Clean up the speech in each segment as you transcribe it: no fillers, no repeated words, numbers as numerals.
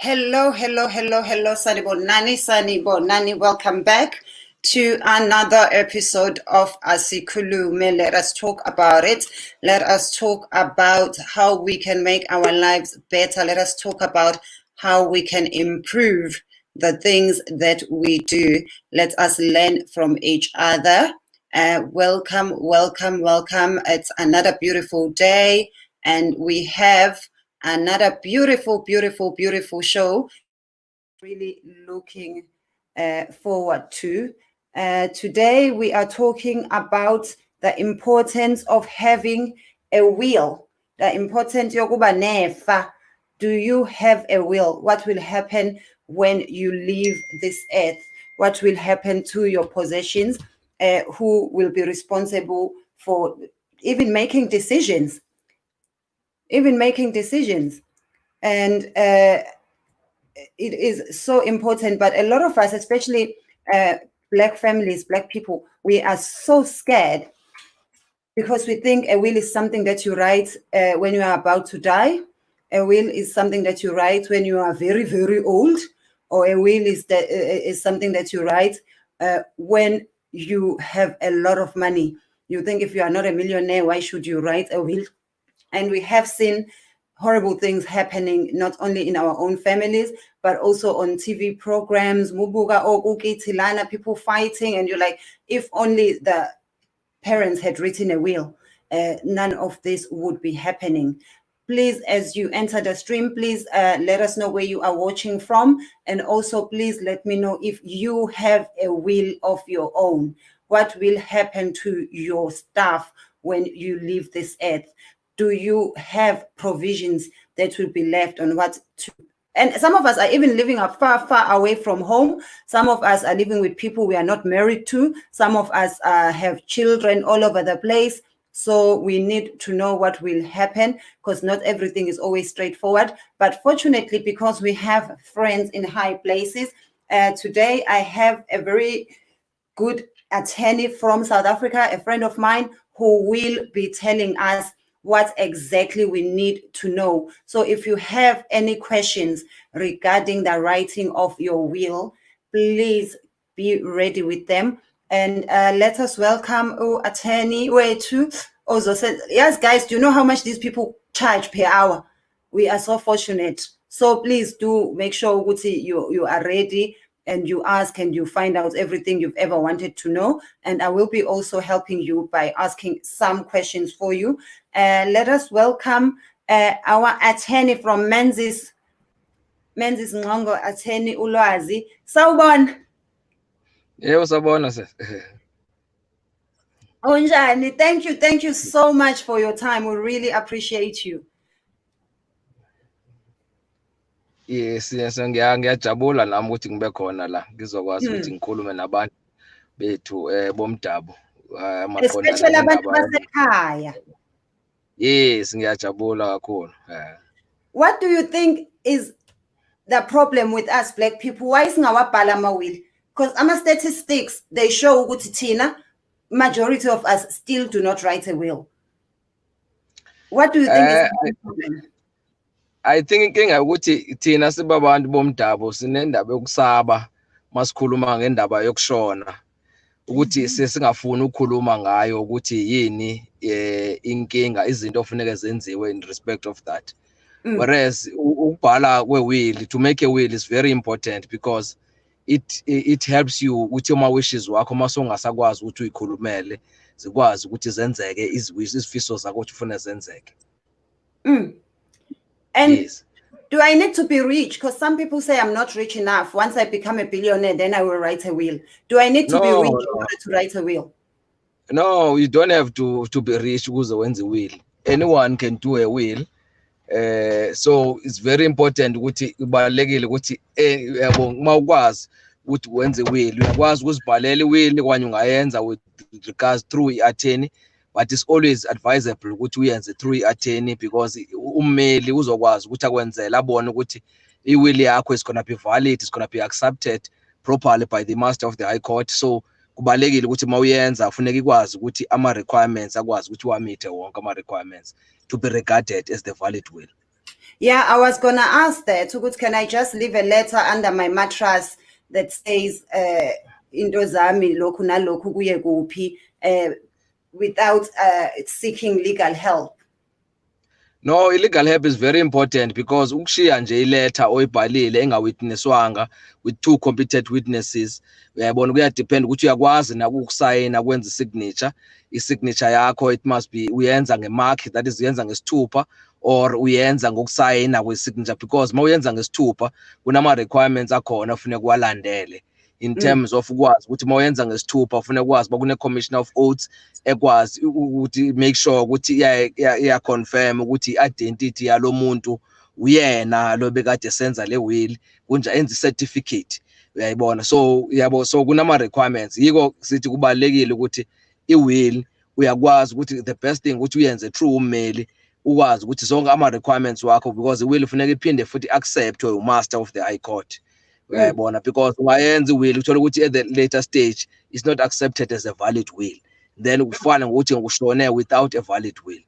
Hello, Sanibonani. Welcome back to another episode of Asikhulume. Let us talk about it. Let us talk about how we can make our lives better. Let us talk about how we can improve the things that we do. Let us learn from each other. Welcome. It's another beautiful day, and we have another beautiful show. Really looking forward to. Today we are talking about the importance of having a will. The importance yokuba nefa. Do you have a will? What will happen when you leave this earth? What will happen to your possessions? Who will be responsible for even making decisions? And it is so important. But a lot of us, especially Black families, Black people, we are so scared because we think a will is something that you write when you are about to die. A will is something that you write when you are very old, or a will is something that you write when you have a lot of money. You think if you are not a millionaire, why should you write a will? And we have seen horrible things happening, not only in our own families, but also on TV programs, Mubuga Tilana, people fighting, and you're like, if only the parents had written a will, none of this would be happening. Please, as you enter the stream, please let us know where you are watching from. And also, please let me know if you have a will of your own. What will happen to your stuff when you leave this earth? Do you have provisions that will be left on what to? And some of us are even living far away from home. Some of us are living with people we are not married to. Some of us have children all over the place. So we need to know what will happen, because not everything is always straightforward. But fortunately, because we have friends in high places, today I have a very good attorney from South Africa, a friend of mine, who will be telling us what exactly we need to know. So if you have any questions regarding the writing of your will, please be ready with them. And let us welcome attorney Wetu. Also said, yes, guys, do you know how much these people charge per hour? We are so fortunate. So please do make sure Uti, you are ready, and you ask and you find out everything you've ever wanted to know. And I will be also helping you by asking some questions for you. Let us welcome our attorney from Menzies Ngongo, attorney Ulwazi. Sawubona. Yebo sabona sis. Unjani? Thank you so much for your time. We really appreciate you. Yes, ngiyajabula nami ukuthi ngibe khona la ngizokwazi ukuthi ngikhulume nabantu bethu bomdabu Especially abantu basekhaya. Yes, ngiyajabula kakhulu. What do you think is the problem with us Black people? Why singawabhala amawili? Because ama-statistics, they show ukuthi thina, majority of us still do not write a will. What do you think is the problem? I think inkinga ukuthi thina sibabantu bomdabu sinendaba yokusaba masikhuluma ngendaba yokushona, ukuthi sesingafuni ukukhuluma ngayo ukuthi yini inkinga, izinto ofuneka zenziwe in respect of that. Whereas ukubhala kwe-will, to make a will is very important, because it helps you ukuthi uma wishes wakho mase ungasakwazi ukuthi uyikhulumele zikwazi ukuthi zenzeke izifiso zakho ukuthi ufuna zenzeke. And yes. Do I need to be rich? Because some people say I'm not rich enough. Once I become a billionaire, then I will write a will. Do I need to be rich in order to write a will? No, you don't have to be rich ukuze wenze a will. Anyone can do a will. So it's very important ukuthi kubalekile ukuthi uma ukwazi ukuthi wenze a will, uyakwazi ukuzibhalela i-will kwanye ungayenza with regards through i-attorney, but it's always advisable ukuthi uyenze through i-attorney, because ummeli uzokwazi ukuthi akwenzela abone ukuthi i-will yakho is gonna be valid, is gonna be accepted properly by the master of the high court. So kubalekile ukuthi mawuyenza ufuneka ikwazi ukuthi ama-requirements akwazi ukuthi wamithe wonke ama-requirements to be regarded as the valid will. Yeah, I was gonna ask that. Can I just leave a letter under my mattress that says into zami lokhu nalokhu kuye kuphi without seeking legal help? No, illegal help is very important because ukushiya nje iletter oyibhalile engawitnesswanga with two competent witnesses uyabona kuyadepend ukuthi uyakwazi na ukusayina kwenza i-signature yakho it must be uyenza ngemark, that is uyenza ngesithupha or uyenza ngokusayina kwe-signature, because mawuyenza ngesithupha kunama requirements akhona kufanele kwalandele in terms of ukwazi ukuthi mawuyenza ngesithupha kufanele ukwazi bakune commissioner of oaths ekwazi ukuthi make sure ukuthi iya confirm ukuthi identity yalo muntu uyena lo bekade senza le will kunja enza certificate uyayibona. So yabo, so kunama requirements, yiko sithi kubalekile ukuthi i-will uyakwazi ukuthi the best thing ukuthi uyenze through ummeli ukwazi ukuthi zonke ama requirements wakho, because i-will ufuneka iphinde futhi acceptwe umaster of the high court uyayibona, because ungayenza i-will uthola ukuthi at the later stage it's not accepted as a valid will, then kufana ngokuthi ngikushone without a valid will.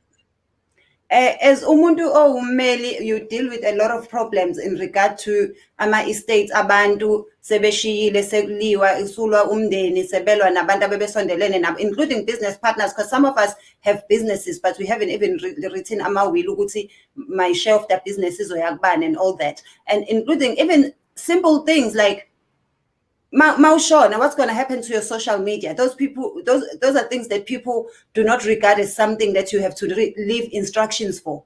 As umuntu owummeli, you deal with a lot of problems in regard to ama-estates. Abantu sebeshiyile, sekuliwa, isulwa umndeni, sebelwa nabantu abebesondelene nabo, including business partners, because some of us have businesses but we haven't even written ama-will ukuthi my share of that business is oyakubani and all that, and including even simple things like Maushona, what's going to happen to your social media? Those are things that people do not regard as something that you have to leave instructions for.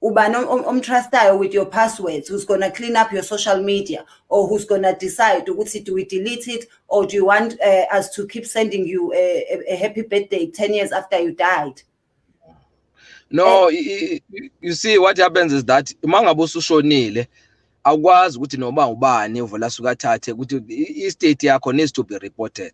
Trustayo with your passwords, who's going to clean up your social media, or who's going to decide do we delete it, or do you want us to keep sending you a happy birthday 10 years after you died? No, you see what happens is that mangabe usushonile awukwazi ukuthi noma ubani uvela sukathathe ukuthi i-estate yakho needs to be reported.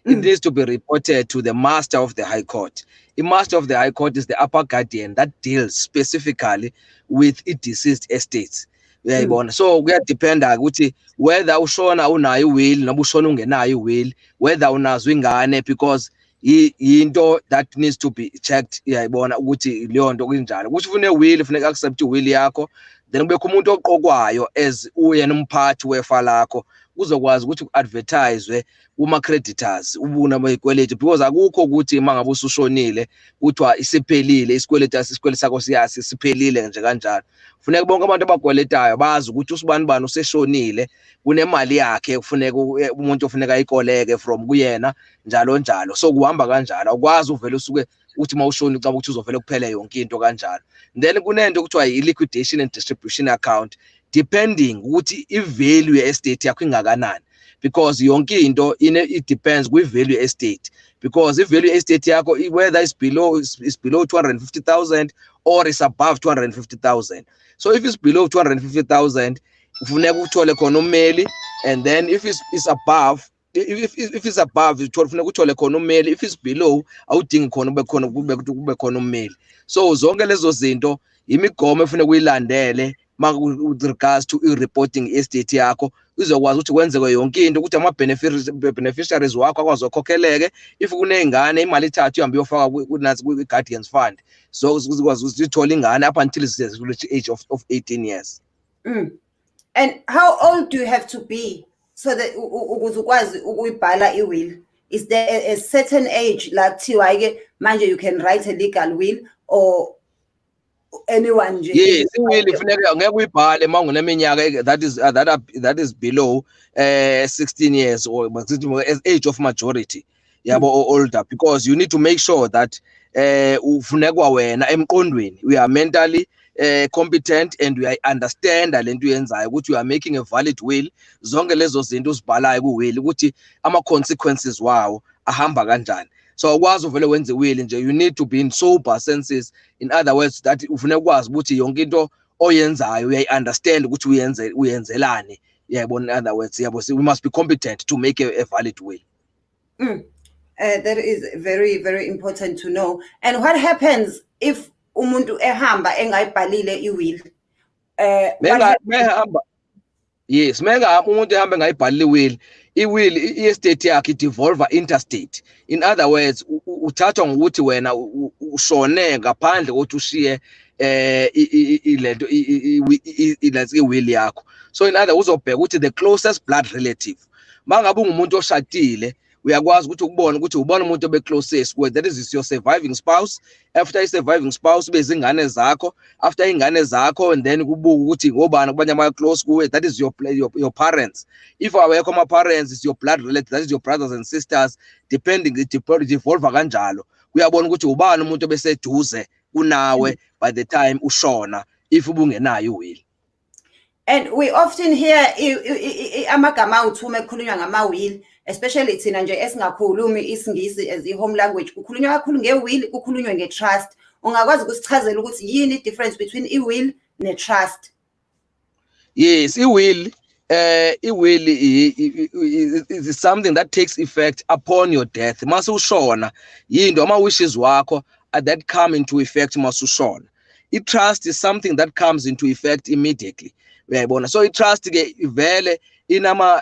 It needs to be reported to the master of the high court. The master of the high court is the upper guardian that deals specifically with deceased estates. Uyayibona. So kuyadependa ukuthi whether ushona unayo will noma ushona ungenayo will, whether unazo ingane, because into that needs to be checked. Uyayibona ukuthi leyo nto kunjalo. Ukuthi ufune will, ufuneka accept will yakho, then kubekho umuntu oqokwayo as uyena umphathi wefa lakho uzokwazi ukuthi ku-advertise kuma creditors ubuna bayikweleti, because akukho ukuthi mangabe usushonile kuthiwa isiphelile isikweleti sakho siyasi siphelile nje kanjalo. Kufuneka bonke abantu abakweletayo bazi ukuthi usibani bani useshonile kunemali yakhe kufuneka umuntu ofuneka ayikoleke from kuyena njalo njalo. So kuhamba kanjalo, akwazi uvele usuke uthi mawushona ucaba ukuthi uzovela kuphela yonke into kanjalo. Then kunento kuthiwa i-liquidation and distribution account, depending ukuthi i-value estate yakho ingakanani, because yonke into it depends kwi-value estate, because i-value estate yakho whether is below 250,000 or is above 250,000. So if it's below 250,000 ufuneka uthole khona ummeli, and then if it's above, if it's above ufuneka uthole khona ummeli, if it's below awudingi khona kube khona ummeli. So zonke lezo zinto imigomo efuneka uyilandele with regards to reporting estate yakho, uzokwazi ukuthi kwenzeke yonke into ukuthi ama-beneficiaries wakho akwazi ukhokheleke. If kuney'ngane imali ithathu ihambe iyofaka kwi-guardians fund, so uzokwazi ukuthi uthole ingane up until the age of 18 years. And how old do you have to be so that ukwazi ukuyibhala i-will? Is there a certain age like kuthiwa manje you can write a legal will, or anyone nje? Yes, will ifuneka ngeke uyibhale mawuneminyaka that is below 16 years or age of majority yabo or older, because you need to make sure that ufunekwa wena emqondweni we are mentally competent and we understand lento yenzayo ukuthi you are making a valid will. Zonke lezo zinto uzibhalayo ku-will ukuthi ama consequences wawo ahamba kanjani. So akwazi uvele wenze will nje, you need to be in sober senses. In other words, that ufuneka ukwazi ukuthi yonke into oyenzayo uyayi-understand ukuthi uyenzelani. In other words, we must be competent to make a valid will. That is very, very important to know. And what happens if umuntu ehamba engayibhalile i-will? Yes, umuntu ehamba engayibhalile i-will, i-will i-estate yakhe i-devolver interstate. In other words, uthathwa ngokuthi wena ushone ngaphandle kokuthi ushiye ilento i-will yakho. So in other uzobheka ukuthi the closest blood relative. Mangabe ungumuntu oshadile uyakwazi ukuthi ukubone ukuthi ubona umuntu obeclosest, whether that is your surviving spouse, after i surviving spouse bezingane zakho, after ingane zakho, and then kubuka ukuthi ngobani kubanye ama close kuwe, that is your parents. If awekho ama parents, it's your blood relative, that is your brothers and sisters, depending it evolve kanjalo. Uyabona ukuthi ubani umuntu obeseduze kunawe by the time ushona if ubungenayo will. And we often hear amagama awuthuma ekhulunywa ngama-will, especially thina nje esingakhulumi isingisi as i-home language. Kukhulunywa kakhulu nge-will, kukhulunywe nge-trust. Ungakwazi ukusichazela ukuthi yini difference between i-will ne-trust? Yes, i-will is something that takes effect upon your death. Mase ushona yinto ama wishes wakho that come into effect mase ushona. I-trust is something that comes into effect immediately. Uyayibona, so i-trust ke ivele inama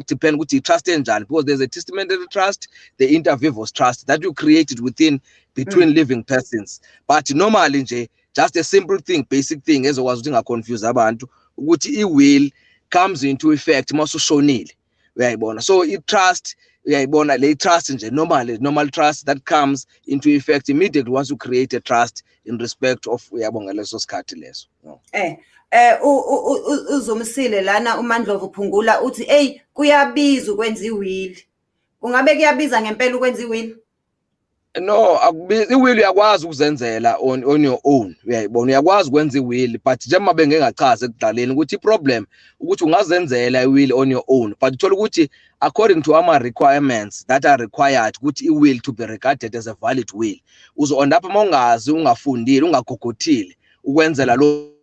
depend ukuthi i-trust enjani, because there's a testamentary trust, the inter vivos trust that you created between living persons. But normally nje just a simple thing, basic thing ezokwazi ukuthi ingaconfuse abantu ukuthi i-will comes into effect mase ushonile. Uyayibona, so i-trust uyayibona le trust nje normal trust that comes into effect immediately once you create a trust in respect of uyabonga leso sikhathi leso. Uzomsile lana uMandlovu uphungula uthi hey kuyabiza ukwenza i-will. Ungabe kuyabiza ngempela ukwenza i-will? No, i-will uyakwazi ukuzenzela on your own. Uyayibona, uyakwazi ukwenza i-will, but njengoba bengengachaza ekudlaleni ukuthi i-problem ukuthi ungazenzela i-will on your own, but uthola ukuthi according to ama requirements that are required ukuthi i-will to be regarded as a valid will, uzo-end up mongazi, ungafundile, ungagogothile ukwenzela lo.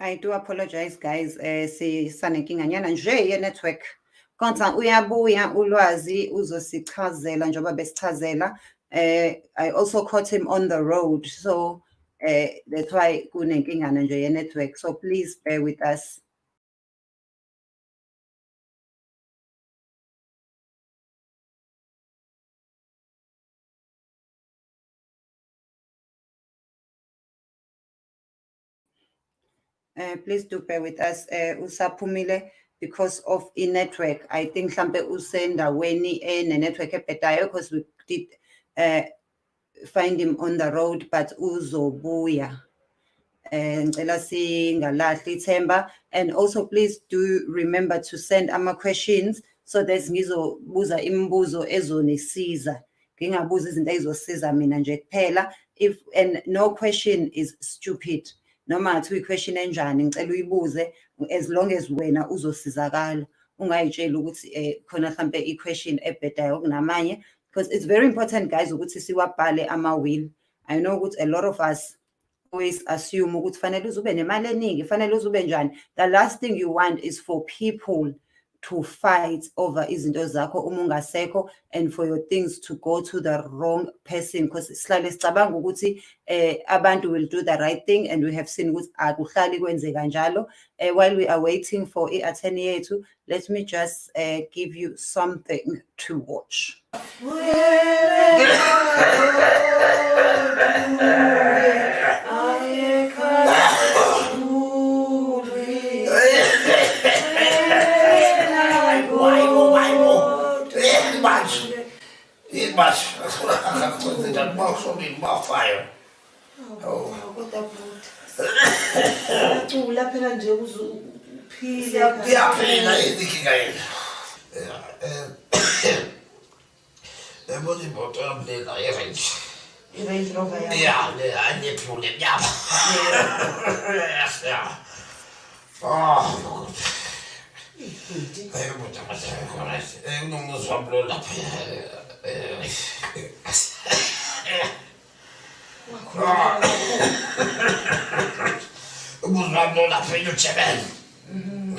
I do apologize guys, sisanenkinga nyana nje ye-network. Konta uyabuya ulwazi uzosichazela njengoba besichazela. I also caught him on the road, so that's why kunenkinga nje ye-network, so please bear with us. Please do bear with us. Usaphumile because of network. I think mhlambe usendaweni network ebhedayo because we did find him on the road, but uzobuya. Ngicela singalahli ithemba, and also please do remember to send ama questions so that ngizobuza imibuzo ezonisiza. Ngingabuza izinto ezosiza mina nje kuphela. If and no question is stupid. Noma ngathi uyi-question enjani ngicela uyibuze as long as wena uzosizakala, ungayitsheli ukuthi khona mhlambe i-question ebhedayo kunamanye, because it's very important guys ukuthi siwabhale ama-will. I know ukuthi a lot of us always assume ukuthi fanele uzube nemali eningi, fanele uzube njani. The last thing you want is for people to fight over izinto zakho uma ungasekho, and for your things to go to the wrong person, because sihlale sicabanga ukuthi abantu will do the right thing, and we have seen ukuthi akuhlali kwenzeka njalo. While we are waiting for i-attorney yethu, let me just give you something to watch. Much. More fire. Oh, what about?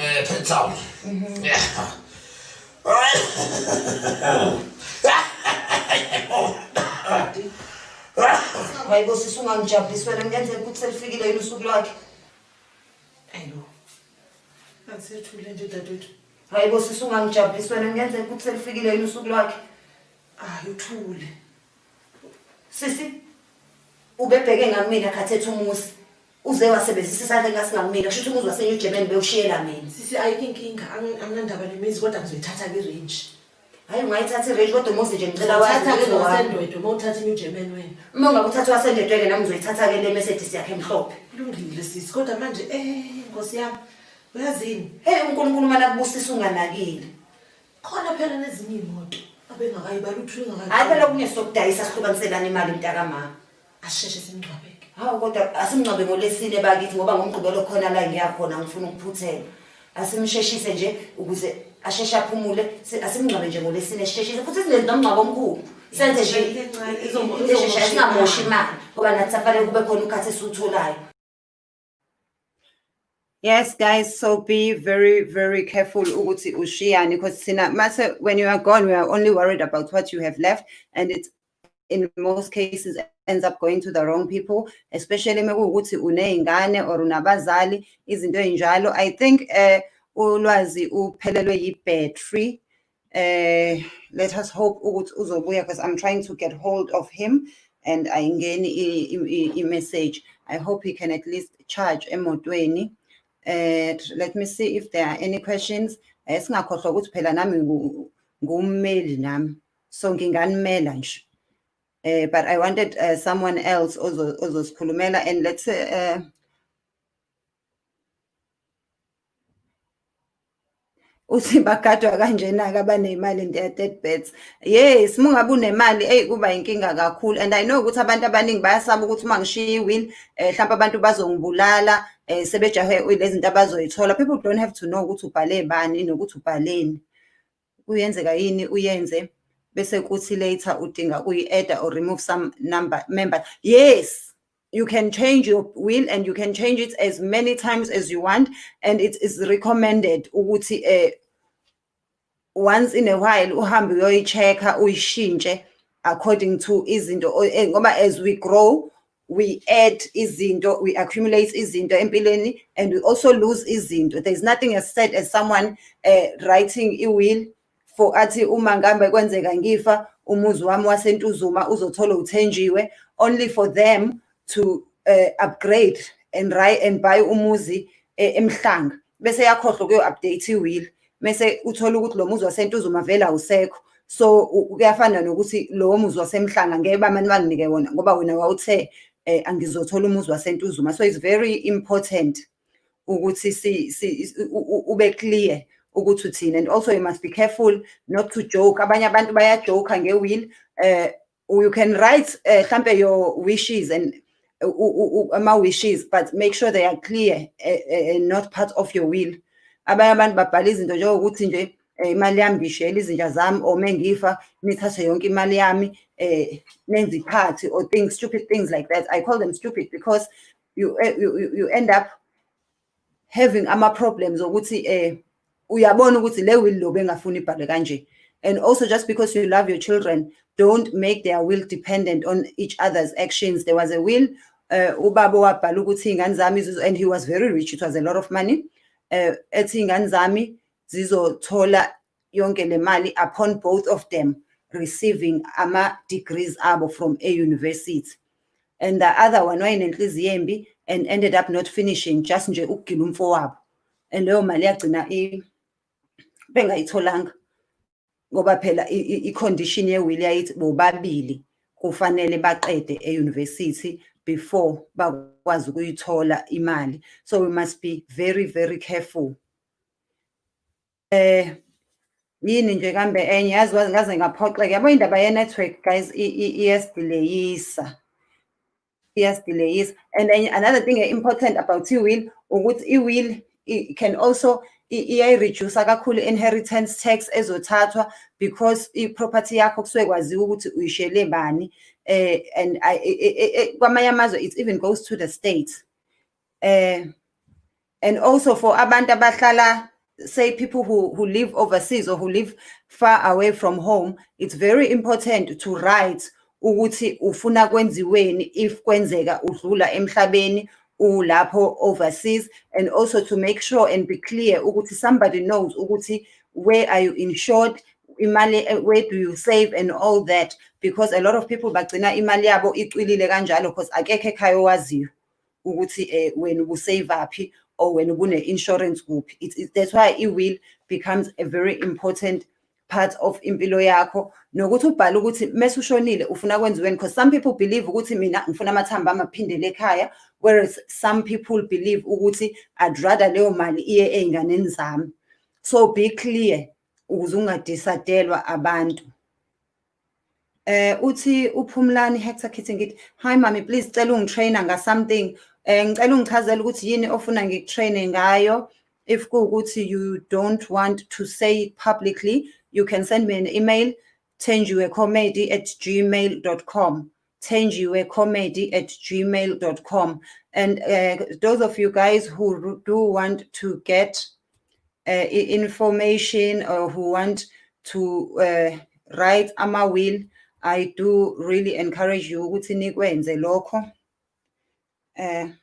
Pet town. Yeah. Hayibo sisungangijabulisi wena ngenzela ukuthi selifikile yini usuku lwakhe. Ayibo. Asethule nje dadewethu. Hayibo sisungangijabulisi wena ngenzela ukuthi selifikile yini usuku lwakhe. Uthule. Sisi ubebheke ngamina khathethe umusi. Uze wasebenzisa isandla ngasingamina kusho ukuthi umuzi waseNew German bewushiyela mina. Sisi ayikho inkinga anginandaba nemizi kodwa ngizoyithatha ke range. Hayi ungayithatha range kodwa umuzi nje ngicela wazi Thatha ke wasendodo mawuthatha iNew German wena. Uma ngakuthatha wasendodo ke nami ngizoyithatha ke le Mercedes yakhe emhlophe. Kulungile sisi kodwa manje Nkosi yami uyazini uNkulunkulu mana kubusisa unganakile. khona phela nezinye imoto abengakayibala uthule ngakayi. Hayi phela kunye sokudayisa sihlukaniselana imali mntakama. Asheshe simngcwabeke. Hawu kodwa asimngcwabe ngolesine bakithi ngoba ngomgqibelo khona la ngiyakhona ngifuna ukuphuthela. Asimsheshise nje ukuze asheshe aphumule asimngcwabe nje ngolesine sisheshise futhi sinenomngcwabo omkhulu. Senze nje izomsheshe singamoshi imali ngoba nathi safanele kube khona ukhathi esutholayo. Yes, guys, so be very, very careful ukuthi ushiyani because mase when you are gone, we are only worried about what you have left, and it in most cases ends up going to the wrong people, especially mekuwukuthi uneyingane or unabazali izinto enjalo. I think ulwazi uphelelwe yi-battery. Let us hope ukuthi uzobuya because I'm trying to get hold of him and ayingeni i-message. I hope he can at least charge emotweni. Let me see if there are any questions. Singakhohlwa ukuthi phela nami ngummeli nami, so nginganimela nje. But I wanted someone else ozosikhulumela, and let's uthi bagadwa kanjena-ke abaneyimali in their deathbeds. Yes, mungabe unemali kuba inkinga kakhulu, and I know ukuthi abantu abaningi bayasaba ukuthi uma ngishiya iwill mhlawumbe abantu bazongibulala sebejahe lezi zinto abazoyithola. People don't have to know ukuthi ubhale bani nokuthi ubhaleni. Kuyenzeka yini uyenze bese kuthi later udinga uyi-add or remove some member. Yes, you can change your will and you can change it as many times as you want, and it is recommended ukuthi once in a while uhambe uyoyi-check-a uyishintshe according to izinto ngoba as we grow we add izinto, we accumulate izinto empilweni, and we also lose izinto. There's nothing as sad as someone writing a will for athi uma ngambe kwenzeka ngifa umuzi wami waseNtuzuma uzothola uThenjiwe, only for them to upgrade and write and buy umuzi eMhlanga bese yakhohlwa kuyo-update i-will bese uthola ukuthi lo muzi waseNtuzuma vele awusekho. So kuyafana nokuthi lo muzi waseMhlanga ngeke bamane banginike wona ngoba wena wawuthe angizothola umuzi waseNtuzuma. So it's very important ukuthi ube clear ukuthi uthini, and also you must be careful not to joke. Abanye abantu bayajoke nge-will. You can write mhlambe your wishes and ama-wishes, but make sure they are clear and not part of your will. Abanye abantu babhala izinto njengokuthi nje imali yami ngishiyela izinja zami, or mengifa nithathe yonke imali yami nenze iphathi, or things, stupid things like that. I call them stupid because you end up having ama-problems ukuthi uyabona ukuthi le will lo bengafuni ibhale kanje. And also, just because you love your children, don't make their will dependent on each other's actions. There was a will ubaba wabhala ukuthi ingane zami, and he was very rich, it was a lot of money, ethi ingane zami zizothola yonke le mali upon both of them receiving ama-degrees abo from a university. And the other one wayenenhliziyo embi and ended up not finishing, just nje ukugila umfowabo, and leyo mali yagcina bengayitholanga ngoba phela i-condition ye-will yayithi bobabili kufanele baqede e-university before bakwazi ukuyithola imali. So we must be very, very careful. Yini nje kambe enye yazi ngaze ngaphoxeka, yabo indaba ye-network guys iyasidelayisa. And then another thing important about i-will ukuthi i-will can also reduce kakhulu inheritance tax ezothathwa because i-property yakho kusuke kwaziwa ukuthi uyishiyele bani, and kwamanye amazwe it even goes to the state. And also for abantu abahlala say people who live overseas or who live far away from home, it's very important to write ukuthi ufuna kwenziweni if kwenzeka udlula emhlabeni ulapho overseas, and also to make sure and be clear ukuthi somebody knows ukuthi where are you insured, imali where do you save and all that, because a lot of people bagcina imali yabo icwilile kanjalo because akekho ekhaya owaziyo ukuthi wena ubusave aphi or wena ubune insurance kuphi. That's why i-will becomes a very important part of impilo yakho, nokuthi ubhale ukuthi mase ushonile ufuna kwenziweni, because some people believe ukuthi mina ngifuna amathambo amaphindele ekhaya, whereas some people believe ukuthi I'd rather leyo mali iye ey'nganeni zami. So be clear ukuze ungadisadelwa abantu. Uthi uPhumlani Hector Kitty ngithi, hi mami, please cela ungitraina nga something. Ngicela ungichazela ukuthi yini ofuna ngikutraine ngayo. If kuwukuthi you don't want to say it publicly, you can send me an email, thenjiwecomedy@gmail.com, thenjiwecomedy@gmail.com. And those of you guys who do want to get information or who want to write ama-will, I do really encourage you ukuthi nikwenze lokho. I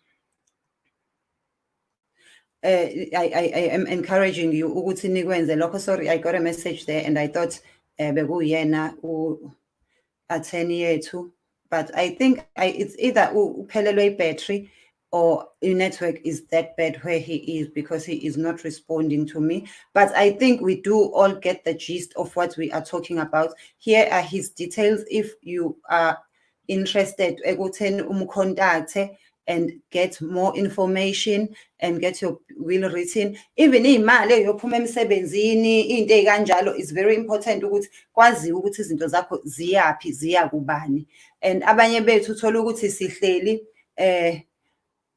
am encouraging you ukuthi nikwenze lokho. Sorry, I got a message there and I thought bekuyena u-atheni yethu, but I think it's either uphelelwe battery or your network is that bad where he is, because he is not responding to me. But I think we do all get the gist of what we are talking about. Here are his details if you are interested ekutheni umcontacte and get more information and get your will written. Even imali eyophuma emsebenzini, into ey'kanjalo, is very important ukuthi kwaziwe ukuthi izinto zakho ziyaphi, ziya kubani. And abanye bethu uthola ukuthi sihleli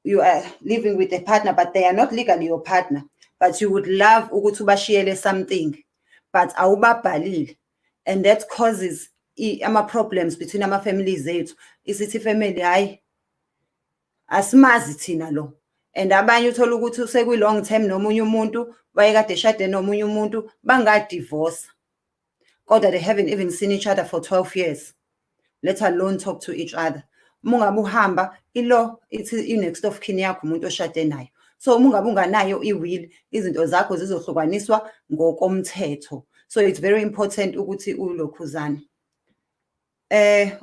you are living with a partner, but they are not legally your partner, but you would love ukuthi ubashiyele something, but awubabhalile, and that causes ama-problems between ama-families ethu. Isithi family, hayi asimazi thina lo, and abanye uthola ukuthi sekwi-long term nomunye umuntu, wayekade eshade nomunye umuntu, bangadivorce kodwa they haven't even seen each other for 12 years, let alone talk to each other. Mungabe uhamba ilo ithi i-next of kin yakho umuntu oshade nayo. So mungabe unganayo i-will, izinto zakho zizohlukaniswa ngokomthetho. So it's very important ukuthi ulokhuzane.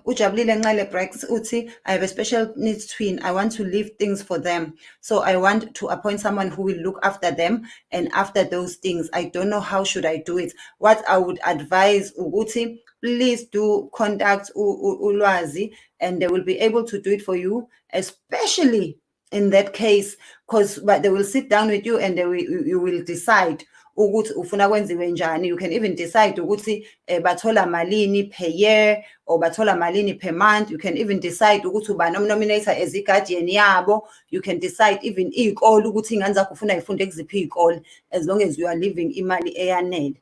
Ujabulile Ncale Brex uthi, I have a special needs twin. I want to leave things for them. So I want to appoint someone who will look after them and after those things. I don't know how should I do it. What I would advise uguti, please do contact Ulwazi and they will be able to do it for you, especially in that case, because they will sit down with you and you will decide ukuthi ufuna kwenziwe njani. You can even decide ukuthi bathola malini per year or bathola malini per month. You can even decide ukuthi uba nominator as i-guardian yabo. You can decide even iy'kole ukuthi ingane zakho ufuna ifunde kuziphi iy'kole, as long as you are leaving imali eyanele.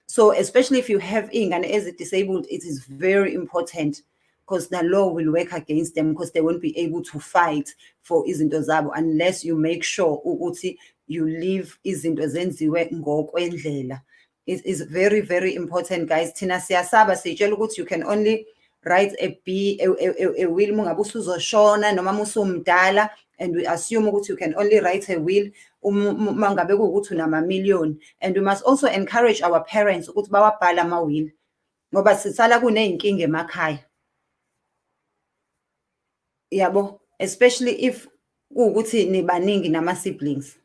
So especially if you have ingane ezi-disabled, it is very important, because the law will work against them, because they won't be able to fight for izinto zabo unless you make sure ukuthi you leave izinto zenziwe ngokwendlela. It is very, very important, guys. Thina siyasaba sitshela ukuthi you can only write a will mungabe usuzoshona noma musumdala, and we assume ukuthi you can only write a will mangabe kuwukuthi unama-million. And we must also encourage our parents ukuthi bawabhale ama-will, ngoba sisala kuney'nkinga emakhaya. Yabo, especially if kuwukuthi nibaningi nama-siblings.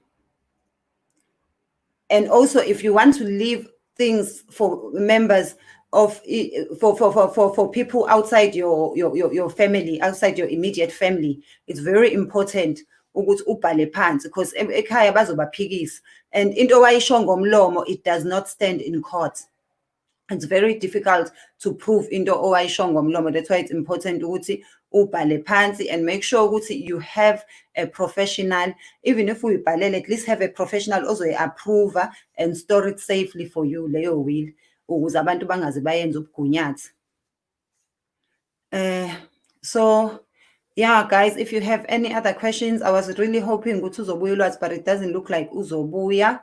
And also, if you want to leave things for members of for people outside your family, outside your immediate family, it's very important ukuthi ubhale phansi, because ekhaya bazobaphikisa, and into owayisho ngomlomo, it does not stand in court. It's very difficult to prove into owayisho ngomlomo. That's why it's important ukuthi ubhale phansi and make sure ukuthi you have a professional. Even if we bhalele, at least have a professional also approver and store it safely for you, leyo will, ukuze abantu bangaze bayenze ubugunyathi. So yeah, guys, if you have any other questions, I was really hoping ukuthi uzobuya Ulwazi, but it doesn't look like uzobuya.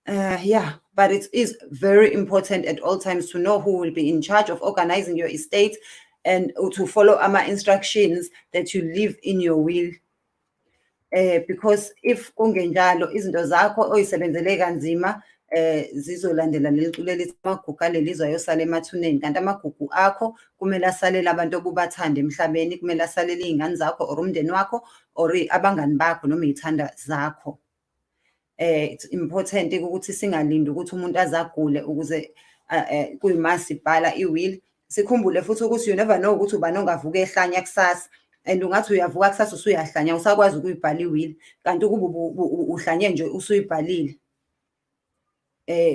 Yeah, but it is very important at all times to know who will be in charge of organizing your estate and to follow instructions that you leave in your will. Because if kungenjalo izinto zakho oyisebenzele kanzima zizolandela leliculo elithi amagugu alelizwe ayosala emathuneni, kanti amagugu akho kumele asalele abantu obubathanda emhlabeni, kumele asalele iy'ngane zakho or umndeni wakho or abangani bakho noma iy'thanda zakho. It's important ukuthi singalindi ukuthi umuntu azagule ukuze kuyimasibhala i-will. Sikhumbule futhi ukuthi you never know ukuthi ubani ongavuka ehlanya kusasa, and ungathi uyavuka kusasa usuyahlanya usakwazi ukuyibhala i-will, kanti ukuba uhlanye nje usuyibhalile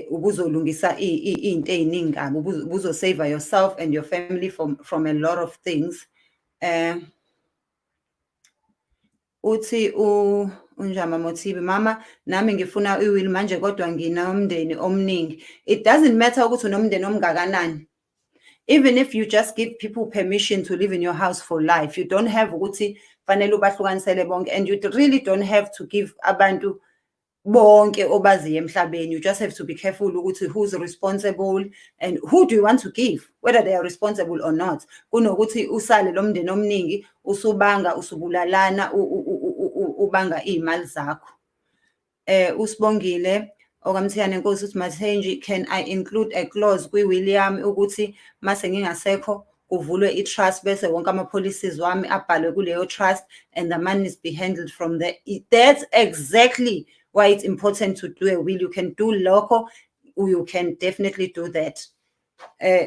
ubuzolungisa iy'nto ey'ningi kabi, ubuzosave yourself and your family from a lot of things. Uthi uNjama Mothibi, mama nami ngifuna i-will manje kodwa nginomndeni omningi. It doesn't matter ukuthi unomndeni omngakanani. Even if you just give people permission to live in your house for life, you don't have ukuthi fanele ubahlukanisele bonke, and you really don't have to give abantu bonke obaziyo emhlabeni. You just have to be careful ukuthi who's responsible and who do you want to give, whether they are responsible or not. Kunokuthi usale lo mndeni omningi usubanga usubulalana ubanga iy'mali zakho. Usibongile okamthiyane Nkosi uthi Mathenji, can I include a clause kwi-will yami ukuthi mase ngingasekho kuvulwe i-trust bese wonke ama-policies wami abhalwe kuleyo trust and the money is be handled from there? That's exactly why it's important to do a will. You can do local, you can definitely do that.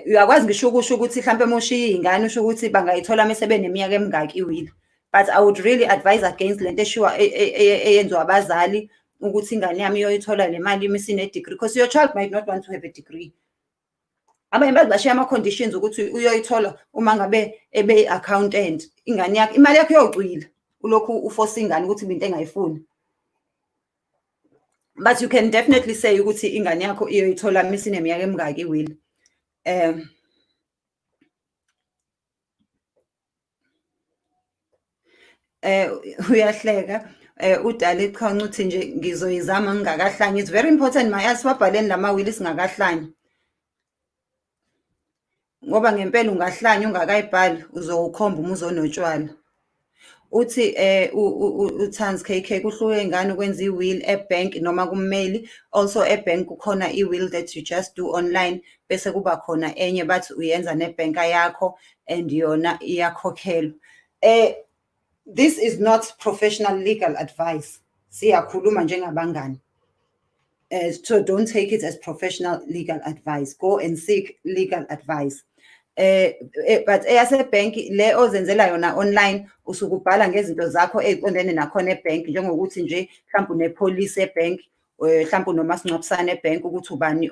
Uyakwazi ngisho ukusho ukuthi mhlampe moshiya iy'ngane usho ukuthi bangayithola mase beneminyaka emingaki i-will, but I would really advise against lento eyenziwa abazali ukuthi ingane yami iyoyithola le mali misine-degree, because your child might not want to have a degree. Abanye bashiya ama-conditions ukuthi uyoyithola uma ngabe ebe-accountant. Ingane yakho imali yakho iyocwila ulokhu uforce ingane ukuthi into engayifuni. But you can definitely say ukuthi ingane yakho iyoyithola misineminyaka emingaki i-will. Uyahleka udala iqhanqa uthi nje ngizoyizama ngingakahlanyi. It's very important mayazi sibabhaleni lama-will singakahlanyi, ngoba ngempela ungahlanya ungakayibhali uzowukhomba uma uzonotshwala. Uthi uThans KK kuhluke ngani ukwenza i-will e-bank noma kummeli? Also e-bank kukhona i-will that you just do online bese kuba khona enye bathi uyenza nebhenka yakho and yona iyakhokhelwa. This is not professional legal advice. Siyakhuluma njengabangani. So don't take it as professional legal advice. Go and seek legal advice. But eyasebhenk le ozenzela yona online usukubhala ngezinto zakho eziqondene nakhona ebhenk, njengokuthi nje mhlawumbe unepolice ebhenk, mhlawumbe unomasingcwabisane ebhenk ukuthi ubani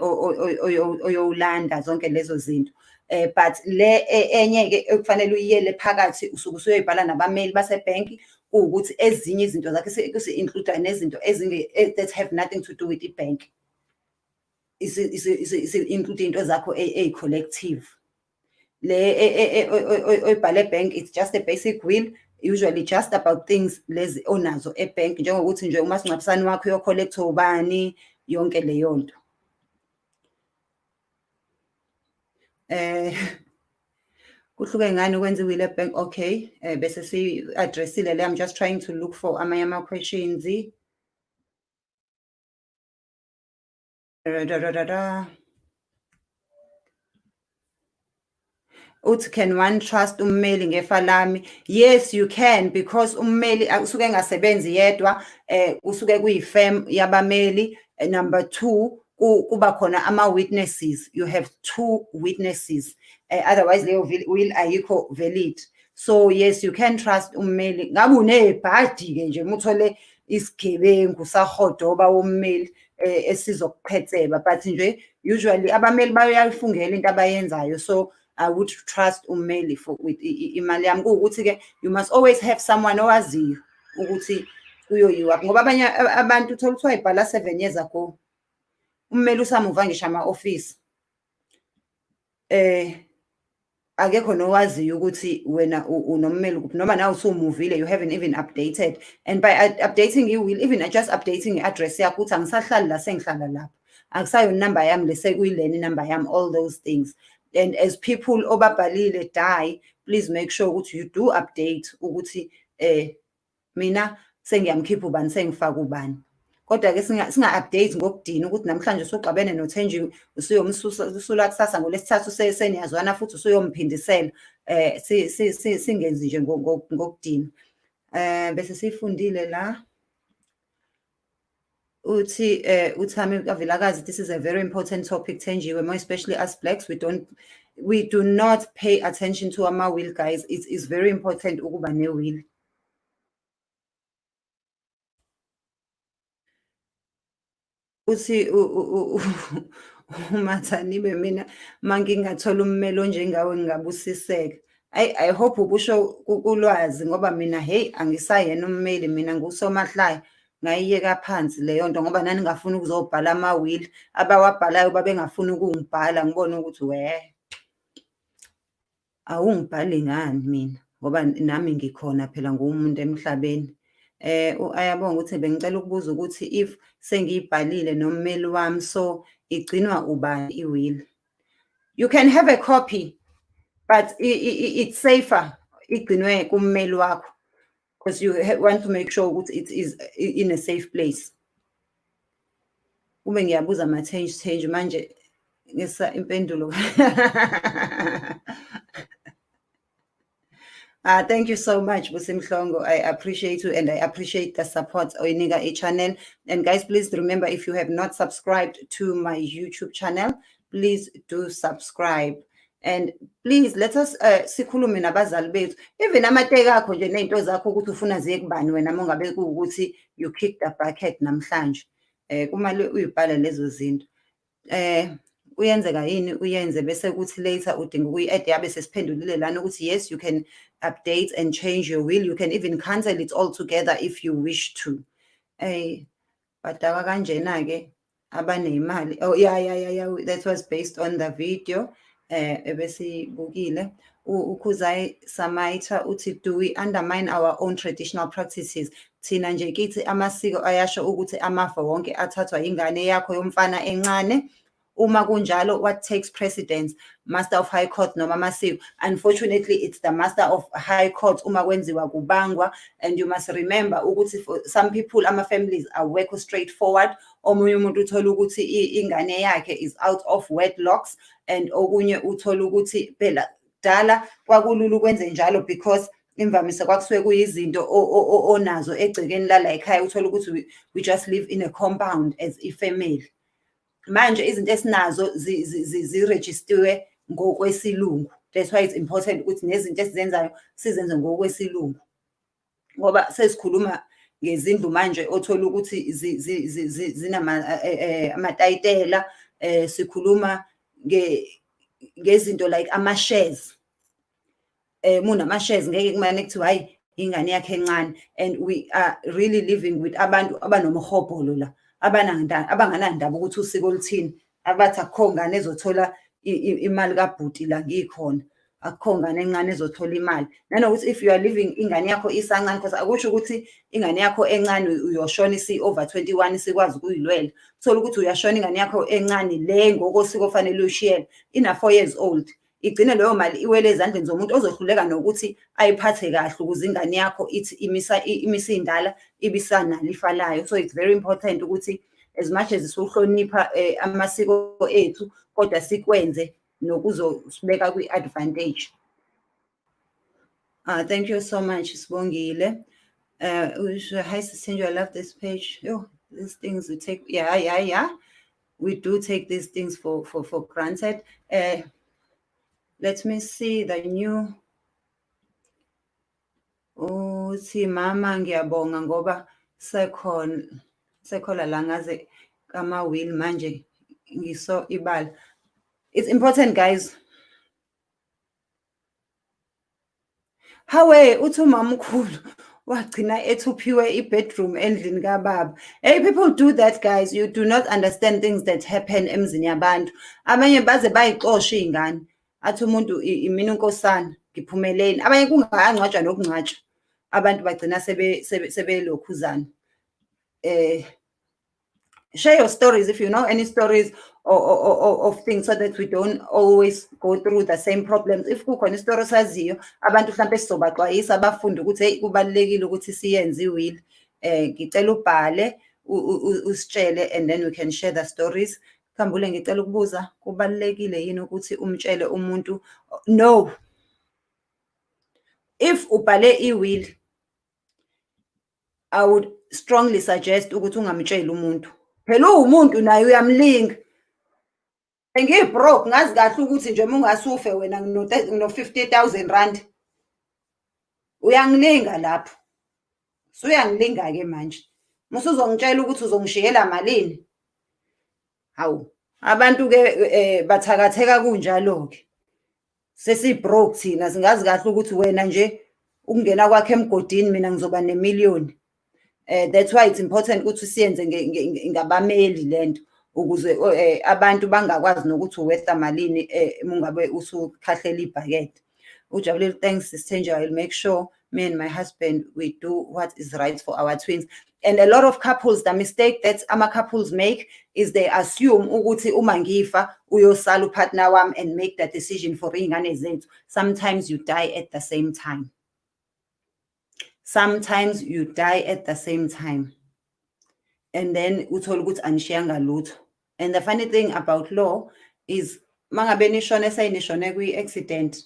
oyowulanda zonke lezo zinto. But le enye-ke ekufanele uyiyele phakathi usuke usuyoyibhala nabameli basebhenki kuwukuthi ezinye izinto zakhe si-include nezinto that have nothing to do with i-bank. Include into zakho eyi-collective. Le oyibhale ebhenki, it's just a basic will, usually just about things lezi onazo ebhenki, njengokuthi nje umasingcwabisane wakho uyo-collect ubani, yonke leyo nto. Kuhluke ngani ukwenza i-will ebank? Okay, bese si-addressile le. I'm just trying to look for amanye ama-questions. Uthi can one trust ummeli ngefa lami? Yes, you can, because ummeli usuke engasebenzi yedwa, usuke kuyi-firm yabameli. Number two, kuba khona ama-witnesses. You have two witnesses. Otherwise leyo will ayikho valid. So yes, you can trust ummeli. Ngabe unebhadi-ke nje muthole isigebengu sahodoba wommeli esizokuqhetseba, but nje usually abameli bayayifungela into abayenzayo. So I would trust ummeli with imali yami. Kuwukuthi-ke you must always have someone owaziyo ukuthi kuyoyiwa, ngoba abanye abantu uthola ukuthi wayibhala 7 years ago, ummeli usamuva ngisho ama-office. Akekho nowaziyo ukuthi wena unommeli kuphi, noma nawe usumuvile, you haven't even updated. And by updating i-will, even just updating i-address yakho, ukuthi angisahlali la sengihlala lapha, akusayo number yami lese kuyileni number yami, all those things. And as people obabhalile die, please make sure ukuthi you do update ukuthi mina sengiyamkhipha ubani sengifaka ubani. Kodwa-ke singa-update ngokudina ukuthi namhlanje usuxabene noThenjiwe, usuyomsusula kusasa ngoLesithathu seniyazwana futhi usuyomphindisela. Singenzi nje ngokudina. Bese sifundile la uthi uThami Kavilakazi, this is a very important topic, Thenjiwe, more especially us blacks. We do not pay attention to our will, guys. It is very important ukuba ne-will. Uthi uMathanibe, mina mangingathola ummeli onjengawe ngingabusiseka. I hope ubusho kulwazi ngoba mina hey angisayena ummeli, mina nguSomahlaya. Ngayiyeka phansi leyo nto ngoba nani ngafuna ukuzobhala ama-will, abawabhalayo babengafuna ukungibhala, ngibona ukuthi awungibhali ngani mina ngoba nami ngikhona phela ngumuntu emhlabeni. Ayabonga ukuthi bengicela ukubuza ukuthi if sengiyibhalile nommeli wami, so igcinwa ubani i-will? You can have a copy, but it's safer igcinwe kummeli wakho, because you want to make sure ukuthi it is in a safe place. Ube ngiyabuza Thenjiwe manje ngisa impendulo. Thank you so much, Busimhlongo. I appreciate you and I appreciate the support oyinika channel. And guys, please remember, if you have not subscribed to my YouTube channel, please do subscribe. And please let us sikhulume nabazali bethu. Even amateka akho nje nezinto zakho ukuthi ufuna ziye kubani wena mongabe kuukuthi you kick the bucket namhlanje. Kumele uyibhale lezo zinto. Uyenzeka yini uyenze bese kuthi later udinga ukuyi-add yabe sesiphendulile lana ukuthi yes, you can update and change your will. You can even cancel it altogether if you wish to. Badaka kanjena-ke abaneyimali. Oh yeah, that was based on the video. Ebesibukile. Ukhuzai Samaita uthi, do we undermine our own traditional practices? Thina nje kithi amasiko ayasho ukuthi amafa wonke athathwa ingane yakho yomfana encane. Uma kunjalo, what takes precedence? Master of High Court noma amasiko? Unfortunately, it's the Master of High Court uma kwenziwa kubangwa. And you must remember ukuthi for some people, families are work straightforward. Omunye umuntu uthola ukuthi ingane yakhe is out of wedlocks, and okunye uthola ukuthi phela dala kwakulula ukwenze njalo because imvamisa kwakusuke kuyizinto onazo egcekeni lala ekhaya. Uthola ukuthi we just live in a compound as a family. Manje izinto esinazo ziregistiwe ngokwesilungu. That's why it's important ukuthi nezinto esizenzayo sizenze ngokwesilungu, ngoba sesikhuluma ngezindlu manje othola ukuthi amatayitela. Sikhuluma ngezinto like ama-shares. Munama-shares ngeke kumane kuthiwa hayi ingane yakhe encane, and we are really living with abantu abanomhobholo la, abanganandaba ukuthi usiko oluthini, abathi akukho ngane ezothola imali kabhuti la ngikhona, akukho ngane encane ezothola imali. Nanokuthi if you are living ingane yakho isancane, because akusho ukuthi ingane yakho encane uyoshona isi-over 21 isikwazi ukuyilwela. Thola ukuthi uyashona ingane yakho encane le ngokosiko ofanele uyishiyele ina 4 years old, igcine leyo mali iwele ezandleni zomuntu ozohluleka nokuthi ayiphathe kahle ukuze ingane yakho ithi imisa indala ibisanalo ifa layo. So it's very important ukuthi as much as sihlonipha amasiko ethu, kodwa sikwenze nokuzosibeka kwi-advantage. Thank you so much, Sibongile. Hi Thenjiwe, I love this page. These things we take, yeah. We do take these things for granted. Let me see the new. Si mama ngiyabonga ngoba sekhona la ngaze kama-will manje ngiso ibala. It's important, guys. Hawe uthi umamkhulu wagcina ethuphiwe ibedroom endlini kababa. Hey, people do that, guys. You do not understand things that happen emzini yabantu. Abanye baze bayixoshe ingane. Athi umuntu imina unkosana ngiphumeleni. Abanye kungangcwatshwa nokungcwatshwa. Abantu bagcina sebelokhuzana. Share your stories if you know any stories of things, so that we don't always go through the same problems. If kukhona istory saziyo abantu mhlambe sizobaxwayisa abafundi ukuthi hey kubalekile ukuthi siyenze iwill, ngicela ubhale usitshele, and then we can share the stories. Khambule ngicela ukubuza, kubalekile yini ukuthi umtshele umuntu no? If ubhale iwill, I would strongly suggest ukuthi ungamtsheli umuntu. Phela umuntu naye uyamlinga. Ngibroke ngazi kahle ukuthi nje ungasufe wena no 50,000 rand. Uyangilinga lapho. Suyangilinga ke manje. Musuzongitshela ukuthi uzongishiyela malini. Hawu, abantu ke bathakatheka kunjalo ke. Sesibroke thina singazi kahle ukuthi wena nje ukungena kwakhe emgodini mina ngizoba ne-million. That's why it's important ukuthi siyenze ngabameli lento ukuze abantu bangakwazi nokuthi uwesta malini mungabe usukhahlela ibhakethi. Ujabulile, thanks Thenjiwe. I'll make sure me and my husband we do what is right for our twins. And a lot of couples, the mistake that couples make is they assume ukuthi uma ngifa uyosala upartner wami and make that decision for ingane zethu. Sometimes you die at the same time. Sometimes you die at the same time. And then uthola ukuthi anishiyanga lutho. And the funny thing about law is mangabe nishone sayinishone kwi-accident,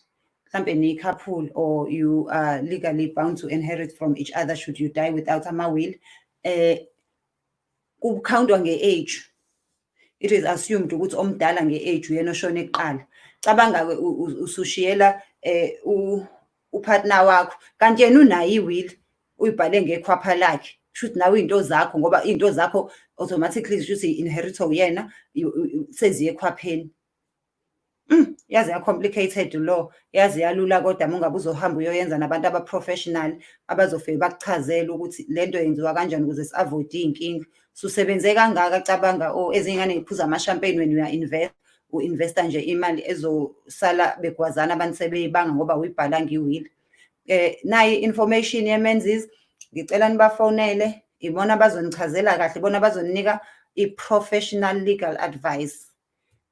mhlampe ni couple, or you are legally bound to inherit from each other should you die without a will, countwa nge-age. It is assumed ukuthi omdala nge-age uyena oshone kuqala. Cabanga usushiyela upartner wakho kanti yena unayo iwill uyibhale ngekhwapha lakhe. Should nawe into zakho ngoba into zakho automatically just inherit uyena seziye ekhwapheni. Yazi ya complicated law, yazi yalula kodwa mungabe uzohamba uyoyenza nabantu aba-professional abazofike bakuchazela ukuthi lento yenziwa kanjani ukuze si-avoid inkinga. Susebenze kangaka cabanga ezingane iphuza ama-champagne when you are uinvesta nje imali ezosala begwazana abantu sebeyibanga ngoba uyibhalanga iwill. Nayi information ye-menses, ngicela nibafonele, ibona bazonichazela kahle, ibona bazoninika i-professional legal advice.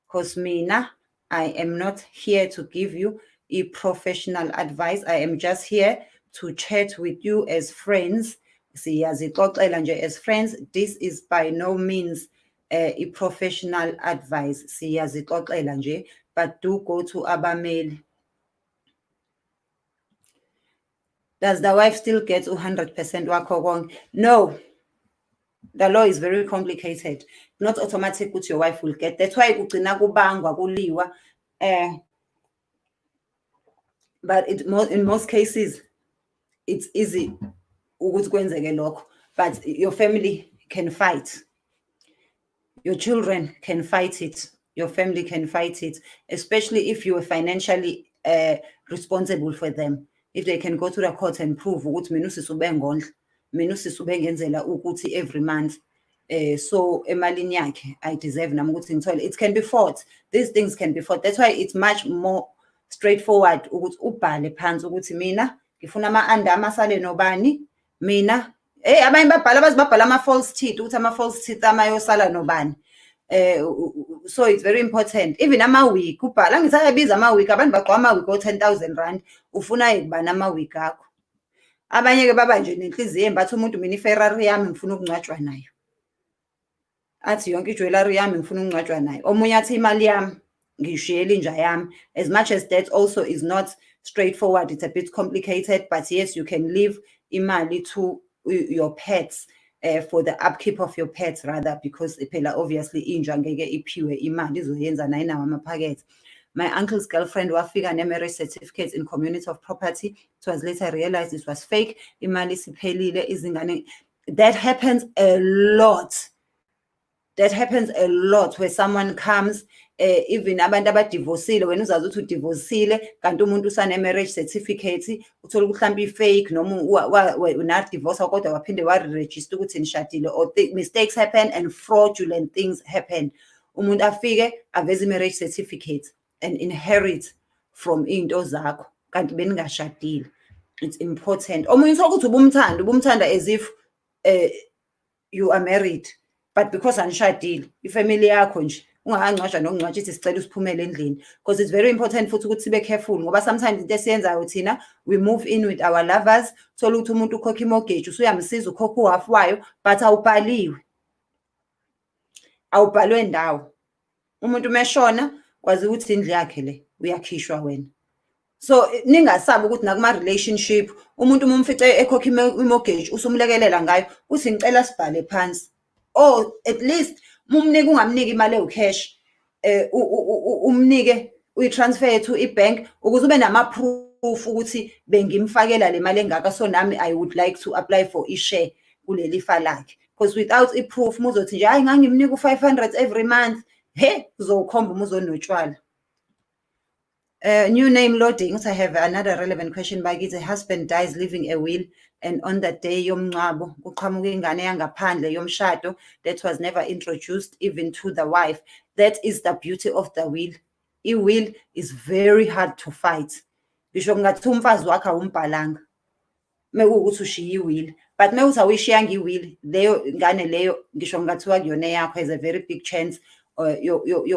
Because mina, I am not here to give you a professional advice. I am just here to chat with you as friends. Siyazixoxela nje as friends. This is by no means a professional advice. Siyazixoxela nje, but do go to abameli. Does the wife still get 100% wakho konke? No. The law is very complicated. Not automatic what your wife will get. That's why kugcina kubangwa kuliwa. But in most cases, it's easy ukuthi kwenzeke lokho. But your family can fight. Your children can fight it. Your family can fight it. Especially if you are financially responsible for them. If they can go to the court and prove ukuthi mina usisi ubengondla, mina usisi ubengenzela ukuthi every month, so emalini yakhe I deserve nami ukuthi ngithole. It can be fought. These things can be fought. That's why it's much more straightforward ukuthi ubhale phansi ukuthi mina ngifuna ama-under amasale nobani, mina abanye babhala ama-false teeth ukuthi ama-false teeth amayosala nobani. So it's very important. Even ama-wig ubhala, angisayabiza ama-wig, abantu bagqoka ama-wig o-10,000 rand, ufuna yikubani ama-wig akho. Abanye ke baba nje nenhliziyo embathi umuntu mina iFerrari yami ngifuna ukungcwatshwa nayo. Athi yonke ijewelry yami ngifuna ukungcwatshwa nayo. Omunye athi imali yami ngishiyela inja yami. As much as that also is not straightforward, it's a bit complicated, but yes, you can leave imali to your pets. For the upkeep of your pets rather, because phela obviously inja ngeke iphiwe imali izoyenza nayo nawo amaphakethe. My uncle's girlfriend wafika ne-marriage certificate in community of property. It was later realized it was fake. Imali siphelile izingane. That happens a lot. That happens a lot where someone comes, even abantu abadivorcile, wena uzazi ukuthi udivorcile kanti umuntu usane-marriage certificate, uthola ukuthi mhlawumbe i-fake noma unadivorce kodwa waphinde waregister ukuthi nishadile, or mistakes happen and fraudulent things happen. Umuntu afike aveze i-marriage certificate and inherit from into zakho kanti beningashadile. It's important. Omunye uthola ukuthi ubumthanda as if you are married. but because anishadile ifamily yakho nje ungakangcwatshwa nokungcwatshwa ithi sicela usiphumele endlini, because it's very important futhi ukuthi sibe careful ngoba sometimes into esiyenzayo thina we move in with our lovers, thola ukuthi umuntu ukhokha imortgage usuyamsiza ukhokha uhalf wayo but awubhalwe ndawo. Umuntu meshona kwazi ukuthi indlu yakhe le uyakhishwa wena. So ningasabi ukuthi nakuma relationship umuntu umfice ekhokha imortgage usumlekelela ngayo uthi ngicela sibhale phansi, or at least umnike ungamniki imali ewucash, umnike uyi-transfer to ibank ukuze ube nama-proof ukuthi bengimfakela le mali engaka, so nami I would like to apply for i-share kuleli fa lakhe, because without i-proof muzothi nje hayi ngangimnika u-500 every month, uzokhomba umuzonotshwala. New name loading. So I have another relevant question. Bakithi, a husband dies leaving a will, and on that day yomngcwabo kuqhamuka ingane yangaphandle yomshado that was never introduced even to the wife. That is the beauty of the will. I-will is very hard to fight. Ngisho kungathi umfazi wakhe awumbhalanga mekuwukuthi ushiya i-will, but mewuthi awuyishiyanga i-will, leyo ngane leyo ngisho kungathiwa kuyona yakho, has a very big chance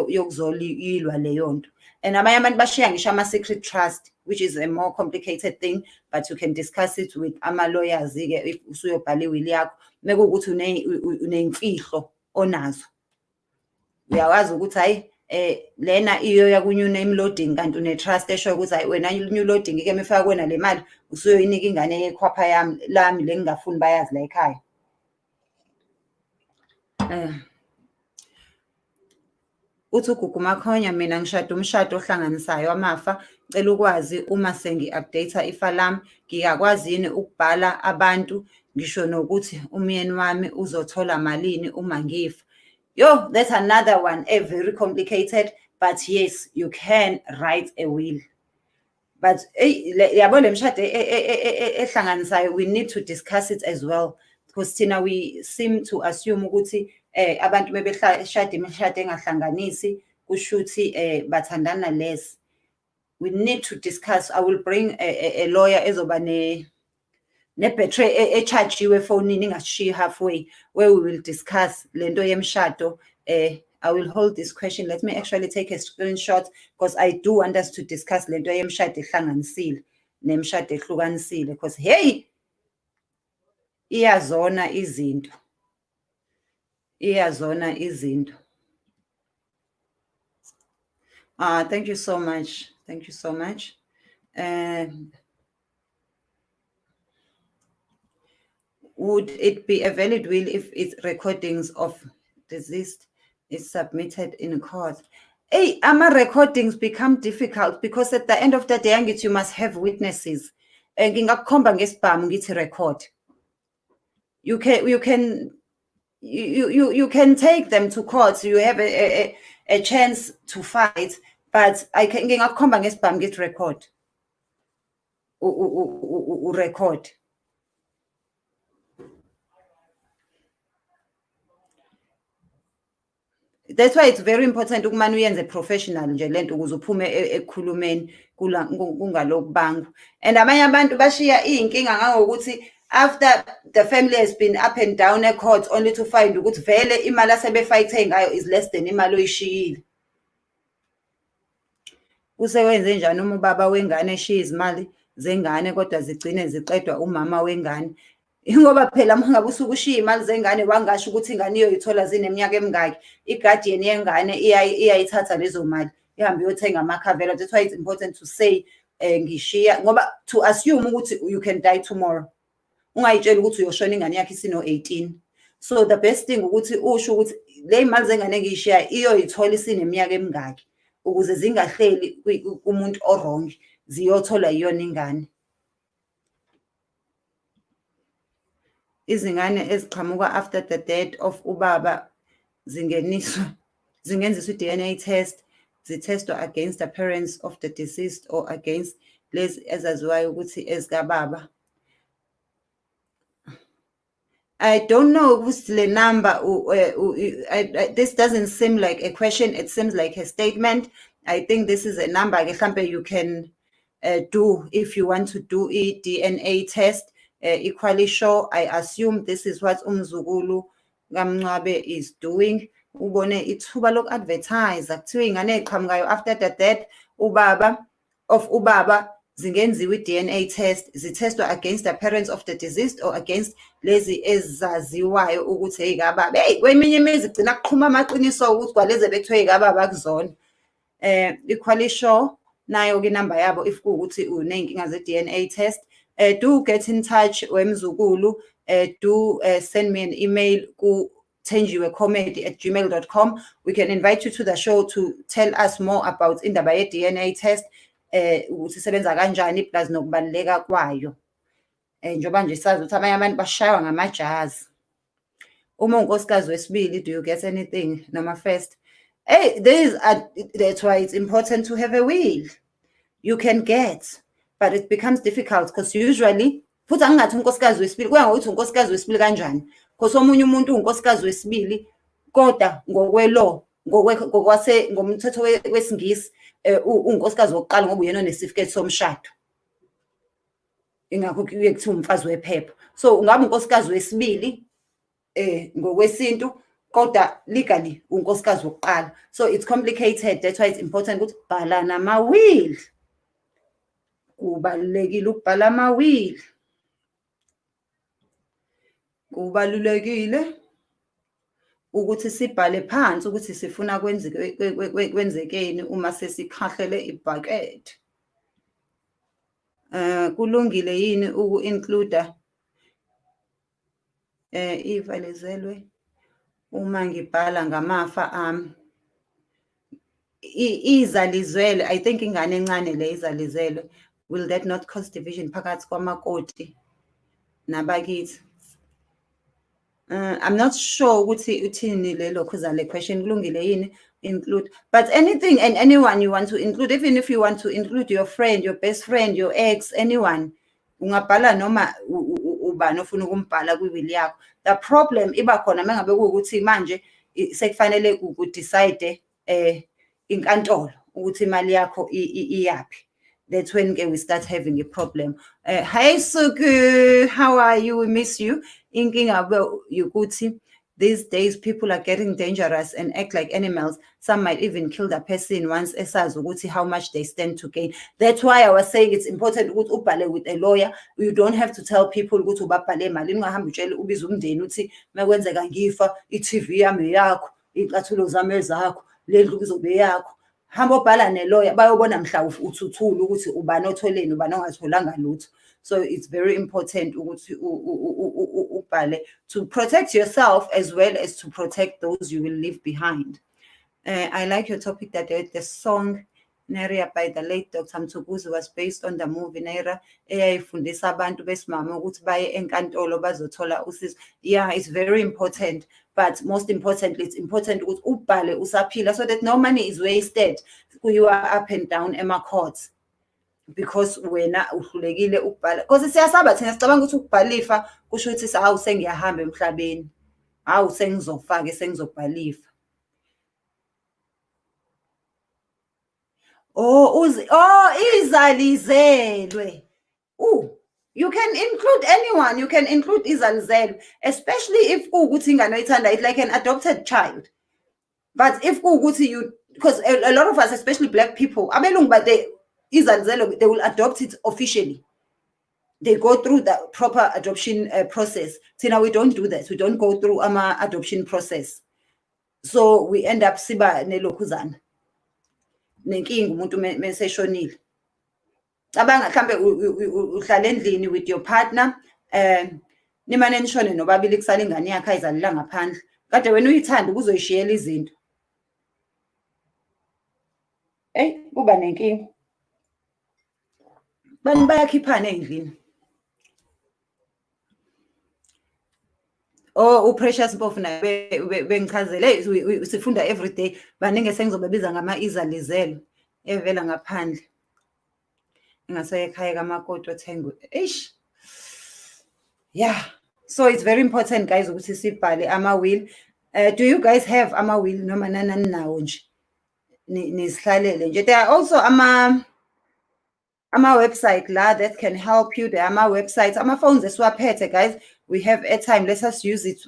yokuzolilwa leyo nto. And abanye abantu bashiya ngisho ama-secret trust, which is a more complicated thing, but you can discuss it with ama-lawyers-ke if usuyobhala iwili yakho. Mekuwukuthi uney'mfihlo onazo, uyakwazi ukuthi hayi lena iyo yaku-new name loading kanti une-trust eshoyo ukuthi hayi wena new loading-ke mefaka kwena le mali usuyoyinika ingane yekhwapha lami le ngingafuni bayazi la ekhaya. Uthi uGugu Makhonya, mina ngishada umshado ohlanganisayo amafa, ngicela ukwazi uma sengi-update ifa lami ngiyakwazi yini ukubhala abantu ngisho nokuthi umyeni wami uzothola malini uma ngifa. Yo, that's another one, a very complicated, but yes, you can write a will. But yabo le mshado ehlanganisayo, we need to discuss it as well, because thina we seem to assume ukuthi abantu bebeshada imishado engahlanganisi kushuthi bathandana less. We need to discuss. I will bring a lawyer ezoba ne-betray echajiwe efonini ingashiyi halfway, where we will discuss lento yemshado. I will hold this question. Let me actually take a screenshot, because I do want us to discuss lento yemshado ehlanganisile nemshado ehlukanisile, because hey, iyazona izinto. Thank you so much. Thank you so much. Would it be a valid will if its recordings of deceased is submitted in court? Hey, ama-recordings become difficult because at the end of the day, you must have witnesses. Ngingakukhomba ngesibhamu ngithi record. You can take them to court. You have a chance to fight, but ngingakukhomba ngesibhamu ngithi record. Record. That's why it's very important ukumane uyenze professional nje lento ukuze uphume ekukhulumeni kungalokubangwa. And abanye abantu bashiya inkinga ngangokuthi after the family has been up and down a court only to find ukuthi vele imali asebefayithe ngayo is less than imali oyishiyile. Usewenze njani uma ubaba wengane eshiya izimali zengane kodwa zigcine ziqedwa umama wengane? Ingoba phela mangabe usuke ushiya imali zengane wangasho ukuthi ingane iyoyithola zineminyaka emingaki, i-guardian yengane iyayithatha lezo mali ihambe iyothenga amakhavela. That's why it's important to say ngishiya, ngoba to assume ukuthi you can die tomorrow, ungayitshela ukuthi uyoshona ingane yakhe isino-18. So the best thing ukuthi usho ukuthi le imali zengane engiyishiya iyoyithola isineminyaka emingaki ukuze zingahleli kumuntu o-wrong, ziyothola yiyona ingane. Izingane eziqhamuka after the death of ubaba zingenziswa i-DNA test, zitestwa against the parents of the deceased or against lezi ezaziwayo ukuthi ezikababa. I don't know who's the number. This doesn't seem like a question. It seems like a statement. I think this is a number you can do if you want to do a DNA test. Equally sure, I assume this is what umzukulu kaMncwabe is doing. Ubone ithuba loku-advertise kuthiwa iy'ngane ey'qhamukayo after the death ubaba zingenziwa i-DNA test, zithestwa against the parents of the deceased or against lezi ezaziwayo ukuthi ey'kababa. Hey, kweminye imizi gcina kuqhuma amaqiniso ukuthi kwalezi bekuthiwa ey'kababa akuzona. Equally sure nayo-ke inamba yabo if kuwukuthi uney'nkinga ze-DNA test. Do get in touch wemzukulu. Do send me an email ku thenjiwecomedy@gmail.com. We can invite you to the show to tell us more about indaba ye-DNA test, ukuthi isebenza kanjani plus nokubaluleka kwayo. Njengoba nje sazi ukuthi abanye abantu bashaywa ngamajazi. Uma unkosikazi wesibili, do you get anything? Noma first? Hey, that's why it's important to have a will. You can get, but it becomes difficult because usually, futhi angingathi unkosikazi wesibili, kuya ngokuthi unkosikazi wesibili kanjani. Because omunye umuntu unkosikazi wesibili, kodwa ngokwe-law, ngomthetho wesiNgisi, unkosikazi wokuqala ngoba uyena onesitifiketi somshado. Ingakho kuye kuthiwa umfazi wephepha. So ungabe unkosikazi wesibili ngokwesintu, kodwa legally unkosikazi wokuqala. So it's complicated. That's why it's important ukuthi bhala nama-will. Kubalulekile ukubhala ama-will. Kubalulekile ukuthi sibhale phansi ukuthi sifuna kwenzekeni uma sesikhahlele ibhakede. Kulungile yini uku-include ivalizelwe uma ngibhala ngamafa ami? Izalizelwe, I think ingane encane le izalizelwe. Will that not cause division phakathi kwamakoti nabakithi? I'm not sure ukuthi uthini lelo khuza le question. Kulungile yini include, but anything and anyone you want to include, even if you want to include your friend, your best friend, your ex, anyone, ungabhala noma ubani ofuna ukumbhala kwi-will yakho. The problem iba khona mangabe kuwukuthi manje sekufanele ukudecide inkantolo ukuthi imali yakho iyapi. That's when we start having a problem. Hi Suku, how are you? We miss you. Inkinga ukuthi these days people are getting dangerous and act like animals. Some might even kill the person once esazi ukuthi how much they stand to gain. That's why I was saying it's important ukuthi ubhale with a lawyer. You don't have to tell people ukuthi ubabhale imali. Ungahamba utshela ubiza umndeni uthi makwenzeka ngifa, i-TV yami yakho, icathulo zami ezakho, lendlu kuzobe yakho. Hamba obhala ne-lawyer bayobona mhla uthuthula ukuthi ubani otholeni ubani ongatholanga lutho. So it's very important ukuthi ubhale to protect yourself as well as to protect those you will leave behind. I like your topic that the song Neria by the late Dr. Mthukuzwa was based on the movie Neira eyayifundisa abantu besimama ukuthi baye enkantolo bazothola usizo. Yeah, it's very important, but most importantly it's important ukuthi ubhale usaphila so that no money is wasted. You are up and down ema-courts because wena uhlulekile ukubhala. Because siyasaba thina sicabanga ukuthi ukubhalifa kusho ukuthi hawu sengiyahamba emhlabeni, hawu sengizofaka sengizobhalifa. Izalizelwe. You can include anyone. You can include izalizelwe, especially if kuwukuthi ingane oyithanda, it's like an adopted child. But if kuwukuthi you, because a lot of us, especially black people, abelungu but they will adopt it officially. They go through the proper adoption process. Tina, we don't do that. We don't go through our adoption process. So we end up siba nelokhuzana. Nenkinga umuntu meseshonile. Cabanga mhlambe uhlala endlini with your partner, nimane nishone nobabili kusala ingane yakhe ayizalila ngaphandle. Kade wena uyithanda ukuzoyishiyela izinto. Kuba nenkinga. Bani bayakhiphana endlini. UPrecious Mpofu na bengichazele sifunda every day baningi sengizobabiza ngama-izalizelo evela ngaphandle. Ingasekhaya kamakoti othengwe. Yeah. So it's very important guys ukuthi sibhale ama-will. Do you guys have ama-will noma nanani nawo nje? Nisihlalele nje. There are also ama-website la that can help you. There are ama-websites, ama-phones esiwaphethe guys. We have airtime. Let us use it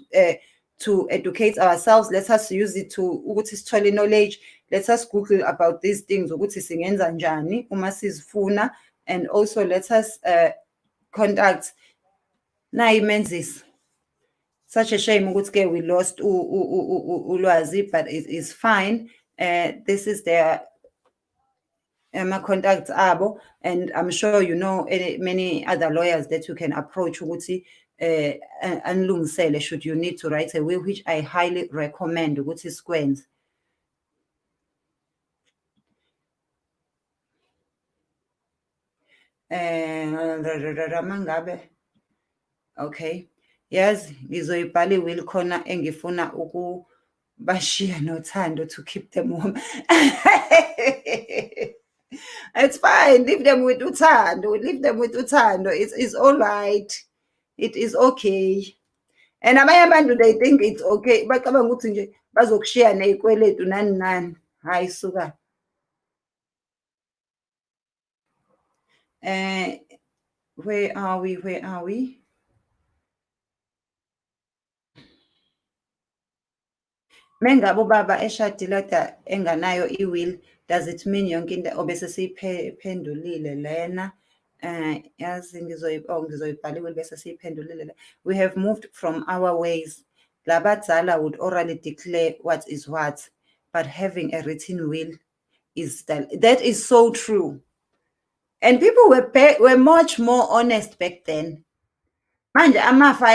to educate ourselves. Let us use it to ukuthi sithole knowledge. Let us Google about these things ukuthi singenza njani uma sizifuna, and also let us contact nayi menzisi. Such a shame ukuthi we lost ulwazi, but it is fine. This is their contacts abo, and I'm sure you know many other lawyers that you can approach ukuthi anilungisele should you need to write a will, which I highly recommend ukuthi sikwenze. Mangabe okay, yes, ngizoyibhala iwill khona engifuna ukubashiya nothando to keep them warm. It's fine, leave them with uthando, leave them with uthando. It's all right, it is okay. And abanye abantu they think it's okay, bacabanga ukuthi nje bazokushiya nezikweletu nani nani. Hayi suka. Where are we? Mengabe ubaba eshadile kodwa enganayo iwill, does it mean yonke into obese siyiphendulile lena? Yazi ngizoyibhala iwill bese siyiphendulile. We have moved from our ways. Labadzala would orally declare what is what, but having a written will is that is so true. And people were much more honest back then. Manje amafa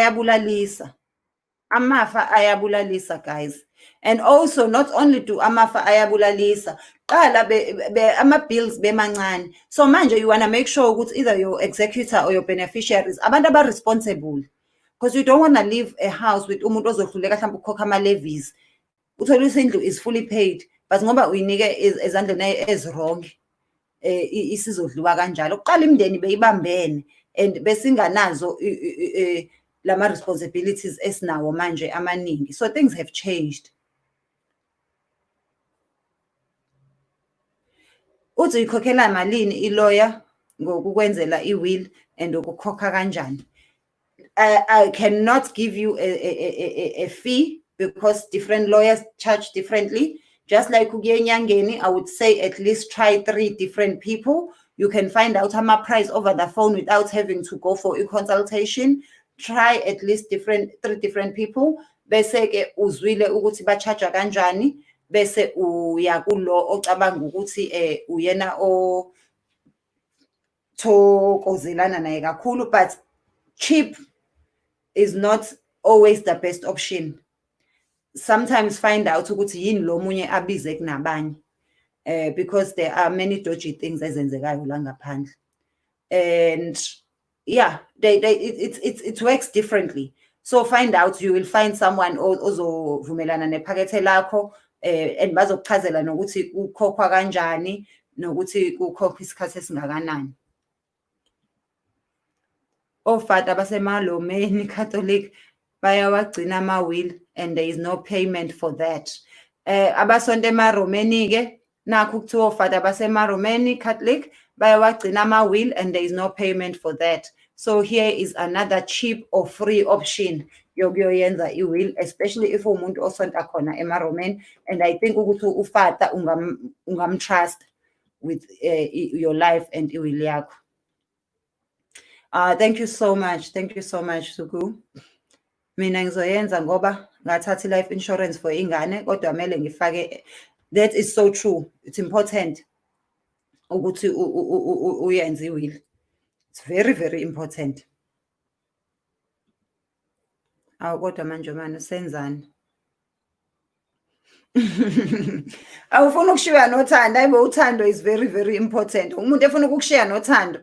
ayabulalisa, guys. And also, not only do amafa ayabulalisa, ama-bills bemancane. So manje you want to make sure ukuthi either your executor or your beneficiaries abantu aba-responsible, because you don't want to leave a house with umuntu ozohluleka mhlawumbe ukukhokha ama-levies. Uthole ukuthi indlu is fully paid, but ngoba uyinike ezandleni ezi-wrong, isizodliwa kanjalo. Kuqala imindeni beyibambene and besinganazo lama responsibilities esinawo manje amaningi. So things have changed. Uthi uyikhokhela malini i-lawyer ngokukwenzela i-will and ukukhokha kanjani? I cannot give you a fee because different lawyers charge differently. Just like ukuye enyangeni, I would say at least try 3 different people. You can find out how much price over the phone without having to go for a consultation. Try at least 3 different people. Bese ke uzwile ukuthi ba charge kanjani, bese uya kulo ocabanga ukuthi uyena o thokozelana naye kakhulu, but cheap is not always the best option. Sometimes find out ukuthi yini lo munye abize kunabanye, because there are many dodgy things ezenzekayo la ngaphandle. And yeah, it works differently. So find out, you will find someone ozovumelana nephakethe lakho, and bazokuchazela nokuthi ukhokhwa kanjani nokuthi ukhokhwa isikhathi esingakanani. Ofata basemalomeni Catholic bayawagcina ama-will and there is no payment for that. Abasonto emaromeni ke nakho kuthiwa ofata basemaromeni Catholic bayawagcina ama-will and there is no payment for that. So here is another cheap or free option yokuyenza i-will, especially if umuntu osonta khona emaromeni, and I think ukuthi ufata ungamtrust with your life and i-will yakho. Thank you so much Suku. Mina ngizoyenza ngoba ngathatha life insurance for ingane, kodwa mele ngifake. That is so true. It's important ukuthi uyenze i-will. It's very, very important. Kodwa manje manje senzani? Awufuna ukushiya nothando, ayibo uthando is very, very important. Umuntu efuna ukushiya nothando,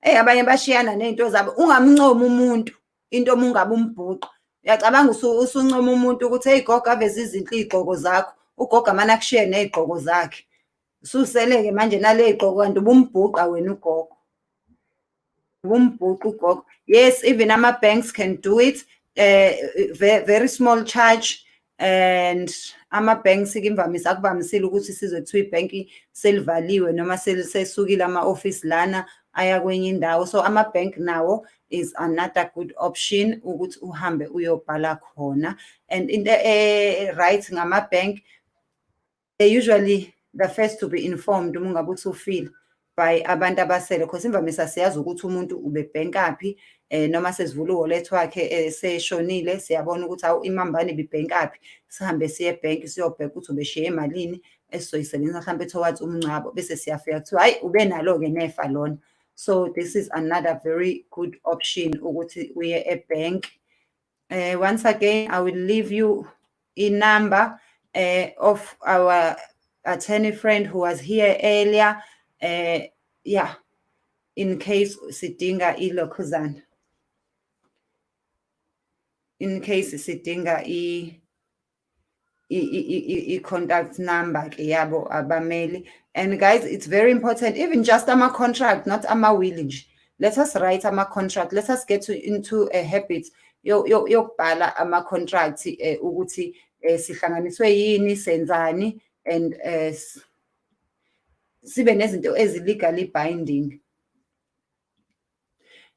abanye bashiyana nezinto zabo. Ungamncoma umuntu into mungabe umbhuqa. Uyacabanga usuncoma umuntu ukuthi hey gogo aveze izinhle izigqoko zakho, ugogo amana kushiye nezigqoko zakhe. Ususeleke manje nale izigqoko kanti ubumbhuqa wena ugogo. Ubumbhuqa ugogo. Yes, even ama-banks can do it. Very small charge, and ama-banks akuvamisile ukuthi sizwe kuthiwa ibhenki selivaliwe noma sesukile ama-office lana aya kwenye indawo. So ama-bank nawo is another good option ukuthi uhambe uyobhala khona. And in the right ngama-bank, they usually the first to be informed uma ungabe usufile by abantu abasele, because imvamisa siyazi ukuthi umuntu ubebhenkaphi noma sesivula uwallet wakhe seshonile, siyabona ukuthi hawu imambane ibibhenkaphi, sihambe siye ebhenki siyobheka ukuthi ubeshiye emalini esizoyisebenzisa mhlawumbe towards umngcwabo, bese siyafika kuthiwa hayi ube nalo-ke nefa lona. So this is another very good option ukuthi uye ebhenk. Once again, I will leave you a number of our attorney friend who was here earlier. Yeah, in case sidinga ilokhuzana. In case sidinga i-contact number ke yabo abameli. And guys, it's very important, even just ama-contract, not ama-will nje. Let us write ama-contract. Let us get into a habit yokubhala ama-contract ukuthi sihlanganiswe yini, senzani, and sibe nezinto ezi-legally binding.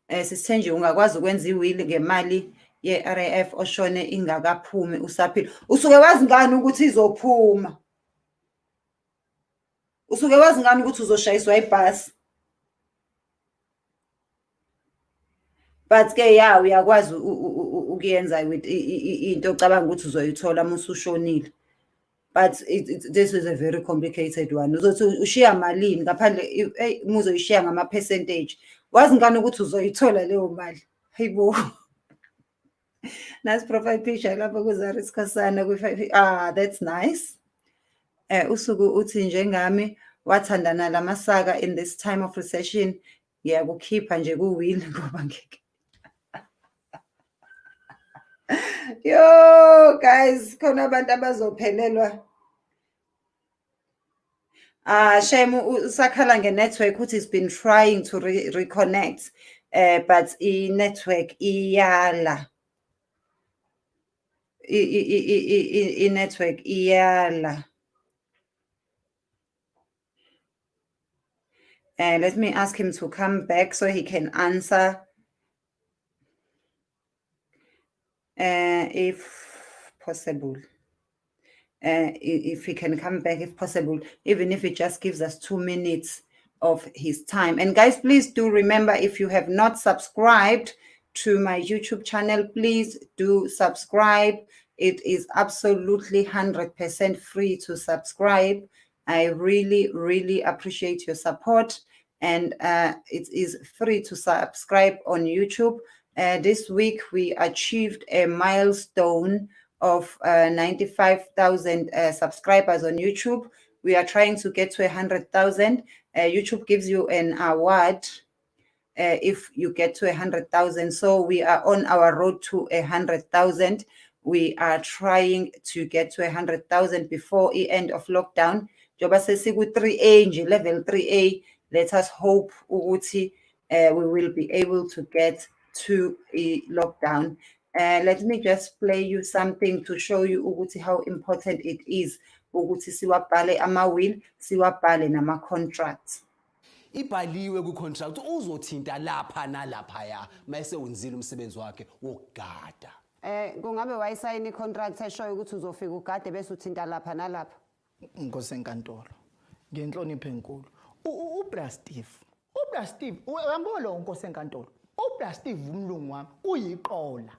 Sithenjiwe, ungakwazi ukwenza i-will ngemali ye-RAF oshone ingakaphumi usaphila. Usuke wazi ngani ukuthi izophuma? Usuke wazi ngani ukuthi uzoshayiswa ibhasi? But ke ya uyakwazi ukuyenza with into ocabanga ukuthi uzoyithola uma usushonile. But this is a very complicated one. Uzothi ushiya malini ngaphandle uma uzoyishiya ngama-percentage. Wazi ngani ukuthi uzoyithola leyo mali? Hayibo. Nice profile picture lapha kuZaris Khasana kwi-5. That's nice. Usuku uthi njengami wathandana lamasaka in this time of recession, ngiyakukhipha nje ku-will ngoba ngeke. Yo guys, khona abantu abazophelelwa. Shame usakhala nge-network ukuthi it's been trying to reconnect, but i-network iyala. I-network iyala. Let me ask him to come back so he can answer. If possible. If he can come back, if possible, even if it just gives us 2 minutes of his time. And guys, please do remember, if you have not subscribed to my YouTube channel, please do subscribe. It is absolutely 100% free to subscribe. I really, really appreciate your support. And it is free to subscribe on YouTube. This week, we achieved a milestone of 95,000 subscribers on YouTube. We are trying to get to 100,000. YouTube gives you an award if you get to 100,000. So we are on our road to 100,000. We are trying to get to 100,000 before the end of lockdown. Joba sesiku 3A nje, level 3A. Let us hope ukuthi we will be able to get to a lockdown. Let me just play you something to show you ukuthi how important it is ukuthi siwabhale ama-will, siwabhale nama-contracts. Ibhaliwe ku-contract uzothinta lapha nalaphaya mase wenzile umsebenzi wakhe wokugada. Kungabe wayisayini i-contract eshoyo ukuthi uzofika ugade bese uthinta lapha nalapha? Nkosenkantolo, ngenhlonipho enkulu. uBra Steve, uyambona lo nkosenkantolo. uBra Steve umlungu wami uyiqola.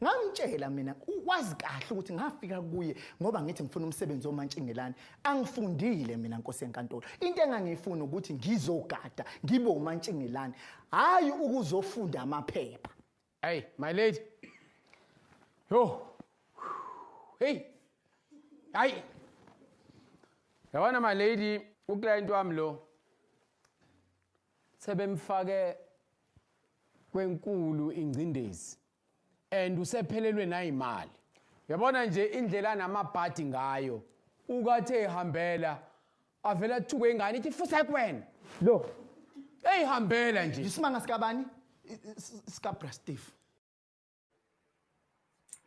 Ngamtshela mina ukwazi kahle ukuthi ngafika kuye ngoba ngithi ngifuna umsebenzi omantshingelani. Angifundile mina nkosenkantolo. Into engangifuna ukuthi ngizogada, ngibe umantshingelani, hayi ukuzofunda amaphepha. Hey, my lady. Yo. Hey. Hayi. Yabona my lady, uclient wami lo. Sebemfake kwenkulu ingcindezi. And usephelelwe na imali. Yabona nje indlela namabhadi ngayo. Ukathe ehambela avela thuke ingane ithi fusa kwena. Lo. Eyihambela nje. Isimanga sikabani? Sikabra Steve.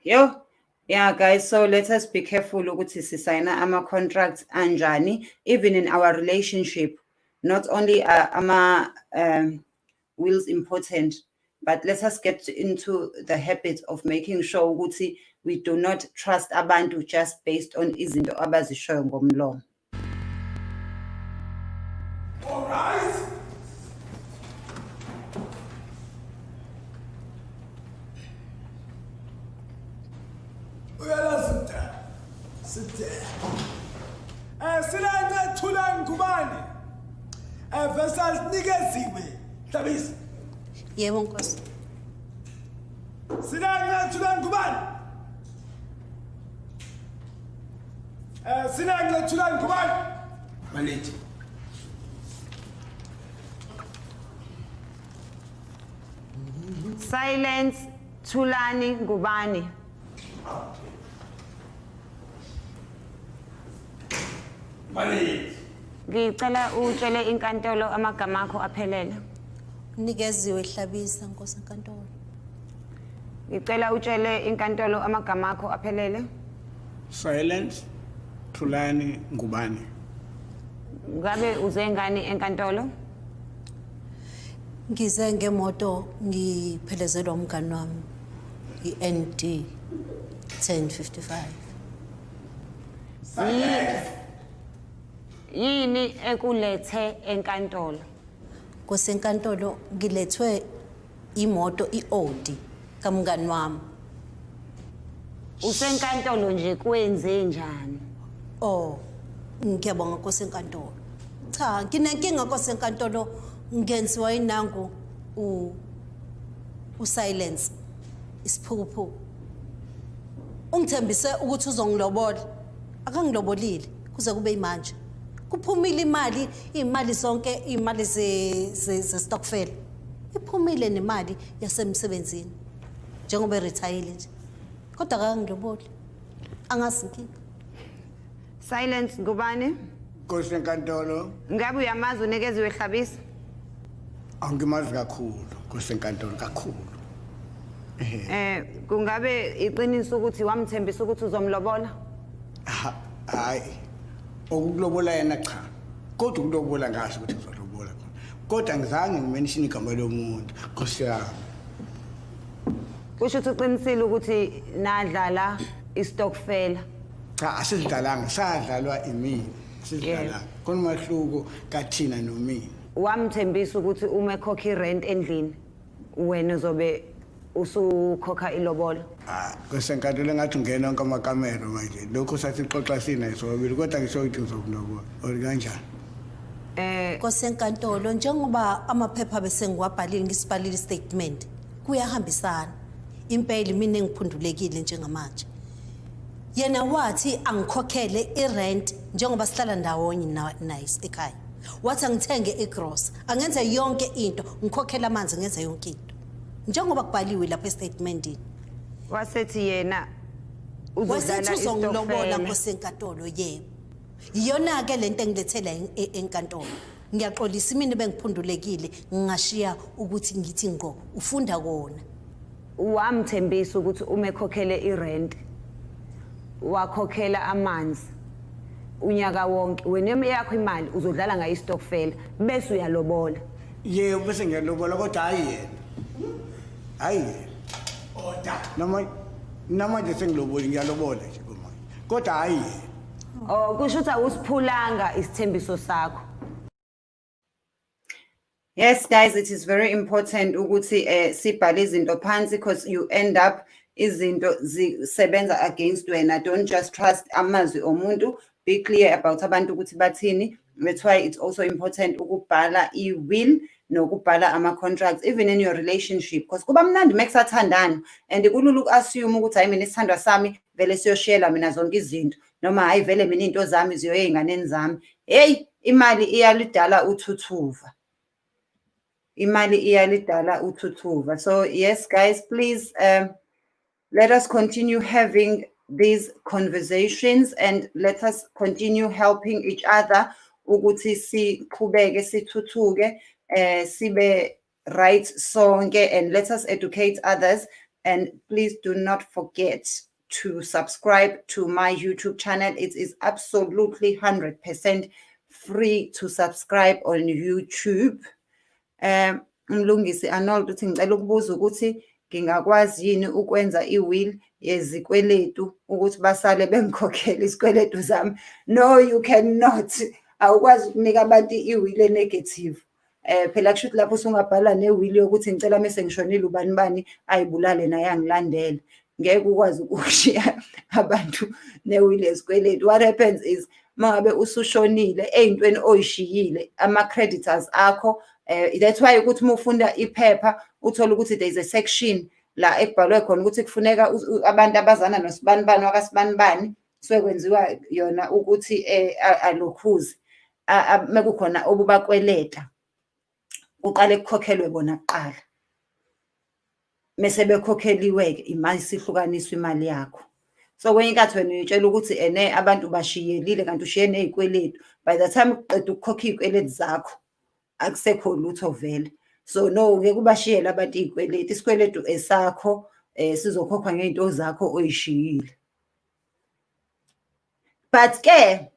Yo, yeah, guys, so let us be careful ukuthi sisayina ama-contracts anjani, even in our relationship. not only wills important, but let us get into the habit of making sure ukuthi we do not trust abantu just based on izinto abazishoyo ngomlomo. All right. Uyalazi sit there. Silanga Thulani Ngubane. Versus Nikeziwe. Tabis. Yebo Nkosi. Silanga Thulani Ngubane. Silanga Thulani Ngubane. Malethi. Silence Thulani Ngubane. Malethi. Ngicela utshele inkantolo amagama akho aphelele. Nikeziwe Hlabisa Nkosi enkantolo. Ngicela utshele inkantolo amagama akho aphelele. Silence Thulani Ngubane. Ngabe uze ngani enkantolo? Ngize ngemoto ngiphelezelwa umngani wami iND 1055. Yini ekulethe enkantolo? Nkosi enkantolo ngilethwe imoto iAudi kamngani wami. Usenkantolo nje kwenze njani? Oh, ngiyabonga Nkosi enkantolo. Cha, nginenkinga Nkosi enkantolo ngenziwa inangu usilence isiphukuphuku. Ungithembise ukuthi uzongilobola. Akangilobolile kuze kube imanje. Kuphumile imali zonke imali ze stockfell. Iphumile nemali yasemsebenzini. Njengoba retire nje. Kodwa akangiloboli. Angasinkinga. Silence Ngubane. Nkosi enkantolo. Ngabe uyamazi Unikeziwe Hlabisa? Angimazi kakhulu Nkosi enkantolo kakhulu. Kungabe iqiniso ukuthi wamthembisa ukuthi uzomlobola? Hayi. Okulobola yena cha. Kodwa ukulobola ngazi ukuthi uzolobola. Kodwa ngizange ngimention igama lomuntu. Nkosi yami. Kusho ukuthi uqinisile ukuthi nadlala istokfela. Cha asidlalanga sadlalwa imini. Sidlala. Kunomahluko kathina nomina. Wamthembisa ukuthi uma ekhokha irent endlini wena uzobe usukhokha ilobolo. Nkosi enkantolo ngathi ungena onke amakamera manje. Lokho sathi xoxa sina sobabili kodwa ngisho ukuthi uzokulobola. Ori kanjani? Nkosi enkantolo njengoba amaphepha bese ngiwabhalile ngisibhalile statement kuyahambisana. Impela mina engiphundulekile njengamanje. Yena wathi angikhokhele irent njengoba sihlala ndawonye naye ekhaya. Wathi angithenge igross, angenze yonke into, ngikhokhela amanzi ngenze yonke into. Njengoba kubhaliwe lapha estatementini. Wasethi yena Wasethi uzongilobola Nkosi enkantolo yebo. Iyona ke lento engilethela enkantolo. Ngiyaxolisa mina bengiphundulekile ngingashiya ukuthi ngithi ngo ufunda kona. Wamthembisa ukuthi uma ekhokhele irent wakhokhela amanzi unyaka wonke wena yakho imali uzodlala ngayo istokfela bese uyalobola. Yebo bese ngiyalobola kodwa hayi yena. Hayi yena. Oda. Namanje sengiloboli ngiyalobola nje kumanje. Kodwa hayi yena. Oh kusho ukuthi awusiphulanga isithembiso sakho. Yes guys, it is very important ukuthi sibhale izinto phansi because you end up izinto zisebenza against wena. Don't just trust amazwi omuntu. Be clear about abantu ukuthi bathini. That's why it's also important ukubhala i-will nokubhala ama-contracts even in your relationship because kuba mnandi mekusathandana and kulula uku-assume ukuthi hayi mina isithandwa sami vele siyoshiyela mina zonke izinto noma hayi vele mina into zami ziyoya ey'nganeni zami. Hey, imali iyalidala uthuthuva. Imali iyalidala uthuthuva. So yes guys, please let us continue having these conversations and let us continue helping each other ukuthi siqhubeke sithuthuke sibe right sonke and let us educate others and please do not forget to subscribe to my YouTube channel. It is absolutely 100% free to subscribe on YouTube. Umlungisi Arnold uthi ngicela ukubuza ukuthi ngingakwazi yini ukwenza i-will yezikweletu ukuthi basale bengikhokhela isikweletu zami. No, you cannot. Awukwazi ukunika abantu i-will e-negative. Phela kusho ukuthi lapho usungabhala ne-will yokuthi ngicela mase ngishonile ubani bani ayibulale naye angilandele. Ngeke ukwazi ukushiya abantu ne-will yesikweletu. What happens is mangabe usushonile eyintweni oyishiyile ama-creditors akho, that's why ukuthi uma ufunda iphepha uthola ukuthi there is a section la ekubhalwe khona ukuthi kufuneka abantu abazana nosibanibani wakasibanibani sekwenziwa yona ukuthi alokhuzi mekukhona obubakweleta uqale kukhokhelwe bona kuqala, mase bekhokheliwe-ke imali sihlukaniswa imali yakho. So kwenye inkathi wena uyitshela ukuthi abantu bashiyelile kanti ushiye nezikweletu, by the time uqeda ukukhokha izikweletu zakho akusekho lutho vele. So no, ngeke ubashiyele abantu izikweletu, isikweletu esakho sizokhokhwa ngezinto zakho oyishiyile. But ke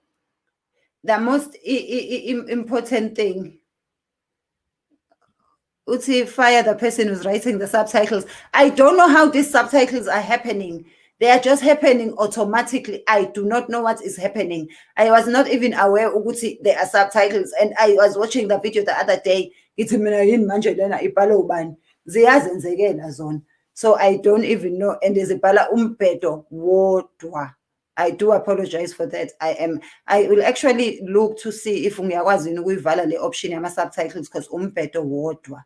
the most important thing uthi fire the person who's writing the subtitles. I don't know how these subtitles are happening. They are just happening automatically. I do not know what is happening. I was not even aware ukuthi there are subtitles, and I was watching the video the other day. Ithi mina yini manje lena ibhala ubani? Ziyazenzekela zona. So I don't even know, and izibhala umbhedo wodwa. I do apologize for that. I will actually look to see if ngiyakwazi ukuyivala le option yama subtitles because umbhedo wodwa.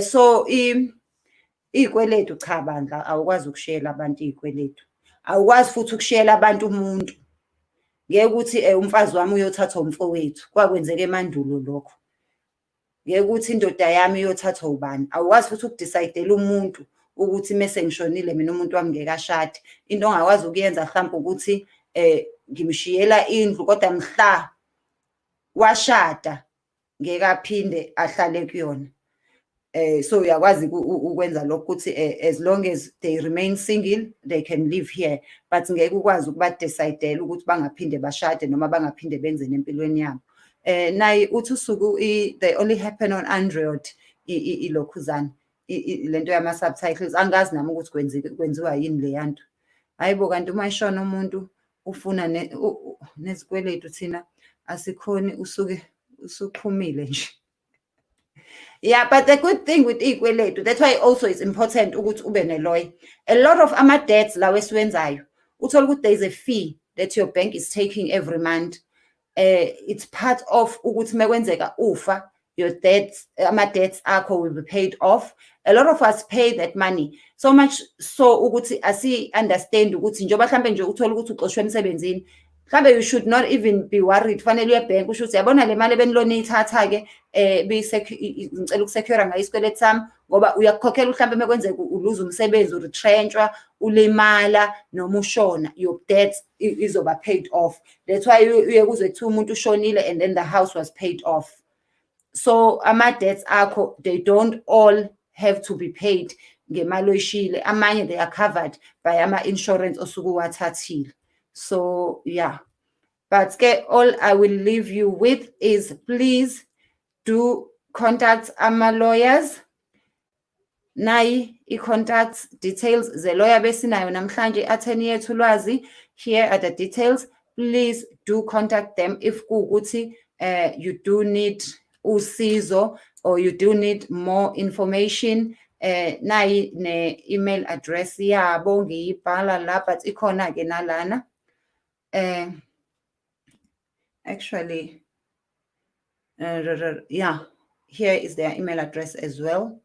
So izikweletu cha bandla awukwazi ukushiyela abantu izikweletu. Awukwazi futhi ukushiyela abantu umuntu. Ngeke ukuthi umfazi wami uyothatha umfowethu. Kwakwenzeka emandulo lokho. Ngeke ukuthi indoda yami uyothatha ubani. Awukwazi futhi ukudecide umuntu ukuthi mase ngishonile mina umuntu wami ngeke ashade. Into ongakwazi ukuyenza mhlawumbe ukuthi ngimshiyela indlu kodwa mhla washada ngeke aphinde ahlale kuyona. So uyakwazi ukwenza lokho ukuthi as long as they remain single they can live here, but ngeke ukwazi ukuba decide ukuthi bangaphinde bashade noma bangaphinde benzene empilweni yabo. Nayi uthi usuku they only happen on Android ilokhuzana lento yama subtitles angazi nami ukuthi kwenziwa yini le yanto. Hayibo kanti uma ishona umuntu ufuna nezikweletu thina asikhoni usuke usuphumile nje. Yeah, but the good thing with izikweletu, that's why also it's important ukuthi ube ne-lawyer. A lot of ama-debts lawa esiwenzayo uthola ukuthi there is a fee that your bank is taking every month. It's part of ukuthi mekwenzeka ufa, your debts, ama-debts akho will be paid off. A lot of us pay that money so much so ukuthi asi-understand ukuthi njengoba mhlambe nje uthola ukuthi uxoshwe emsebenzini, mhlambe you should not even be worried. Fanele uye ebhenki usho ukuthi yabona le mali benilona iyithatha-ke ngicela ukusecure ngayo isikweletu sami ngoba uyakukhokhela mhlambe mekwenzeka uluze umsebenzi, uretrenchwa, ulimala noma ushona, your debt izoba paid off. That's why uye kuzwe kuthiwa umuntu ushonile and then the house was paid off. So ama-debts akho, they don't all have to be paid ngemali oyishile. Amanye they are covered by ama-insurance osuke uwathathile. So yeah, but all I will leave you with is please do contact ama lawyers. Nayi i-contacts details the lawyer besinayo namhlanje attorney yethu Lwazi. Here are the details. Please do contact them if kuukuthi you do need usizo or you do need more information. Nayi ne-email address yabo ngiyibhala la, but ikhona ke nalana. Actually, yeah, here is their email address as well.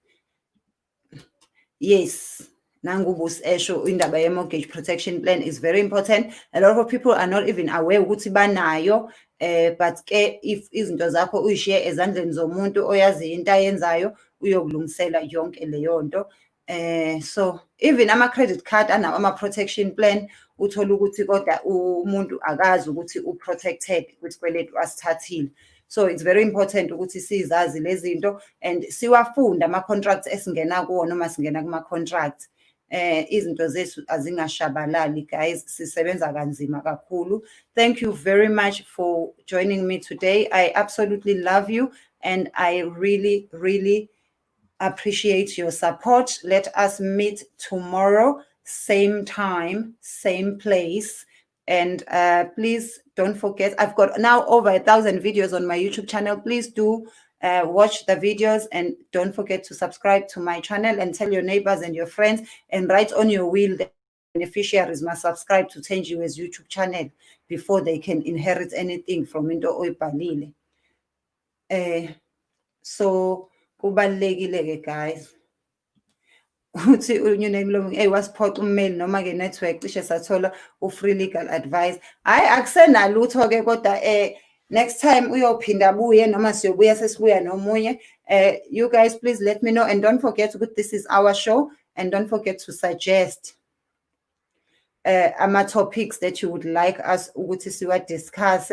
Yes, Nangubus Esho indaba ye-mortgage protection plan is very important. A lot of people are not even aware ukuthi banayo, but if izinto zakho uyishiye ezandleni zomuntu oyazi into ayenzayo uyokulungisela yonke leyo nto. So even ama-credit card anawo ama-protection plan, uthola ukuthi kodwa umuntu akazi ukuthi u-protected kwisikweletu asithathile. So it's very important ukuthi sizazi lezi zinto and siwafunda ama-contracts esingena kuwo noma singena kuma-contracts. izinto zethu azingashabalali guys, sisebenza kanzima kakhulu. Thank you very much for joining me today. I absolutely love you and I really appreciate your support. Let us meet tomorrow, same time, same place. And please don't forget, I've got now over 1,000 videos on my YouTube channel. Please do watch the videos and don't forget to subscribe to my channel and tell your neighbors and your friends and write on your will that beneficiaries must subscribe to Thenjiwe's YouTube channel before they can inherit anything from into oyibhalile. So kubalulekile guys uthi unyunelomngu wasiphoxa umail noma ke network cishe sathola free legal advice. Hayi akusenalutho ke kodwa next time uyophinda buye noma siyobuya sesibuya nomunye. You guys please let me know and don't forget that this is our show and don't forget to suggest ama topics that you would like us ukuthi siwa discuss.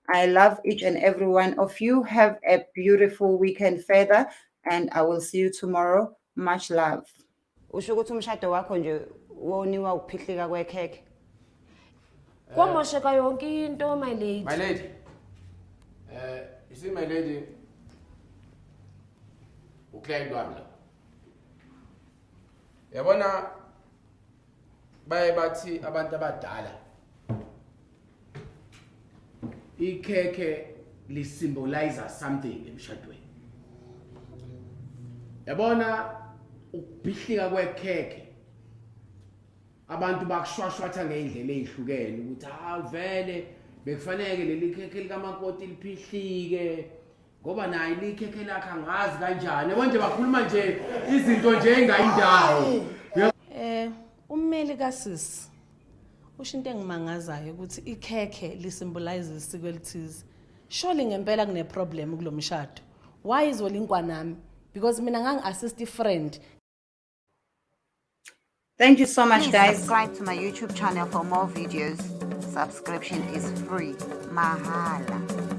I love each and every one of you. Have a beautiful weekend further and I will see you tomorrow. Much love. Usho ukuthi umshado wakho nje woniwa ukuphihlika kwekheke. Kwamosheka yonke into my lady. My lady. You see my lady. Uklient wami la. Yabona baye bathi abantu abadala ikhekhe li symbolize something emshadweni. Yabona ukubhihlika kwekhekhe abantu bakushwashwatha ngeindlela ezihlukene ukuthi vele bekufanele leli khekhe likamakoti liphihlike ngoba nayi likhekhe lakhe angazi kanjani yabo nje bakhuluma nje izinto nje engayindawo. Ummeli kasisi usho into engimangazayo ukuthi ikhekhe li symbolize isiko elithize. Surely ngempela kune problem kulomshado. Why izolinkwa nami? Because mina ngang assist friend. Thank you so much guys. Subscribe to my YouTube channel for more videos. Subscription is free. Mahala.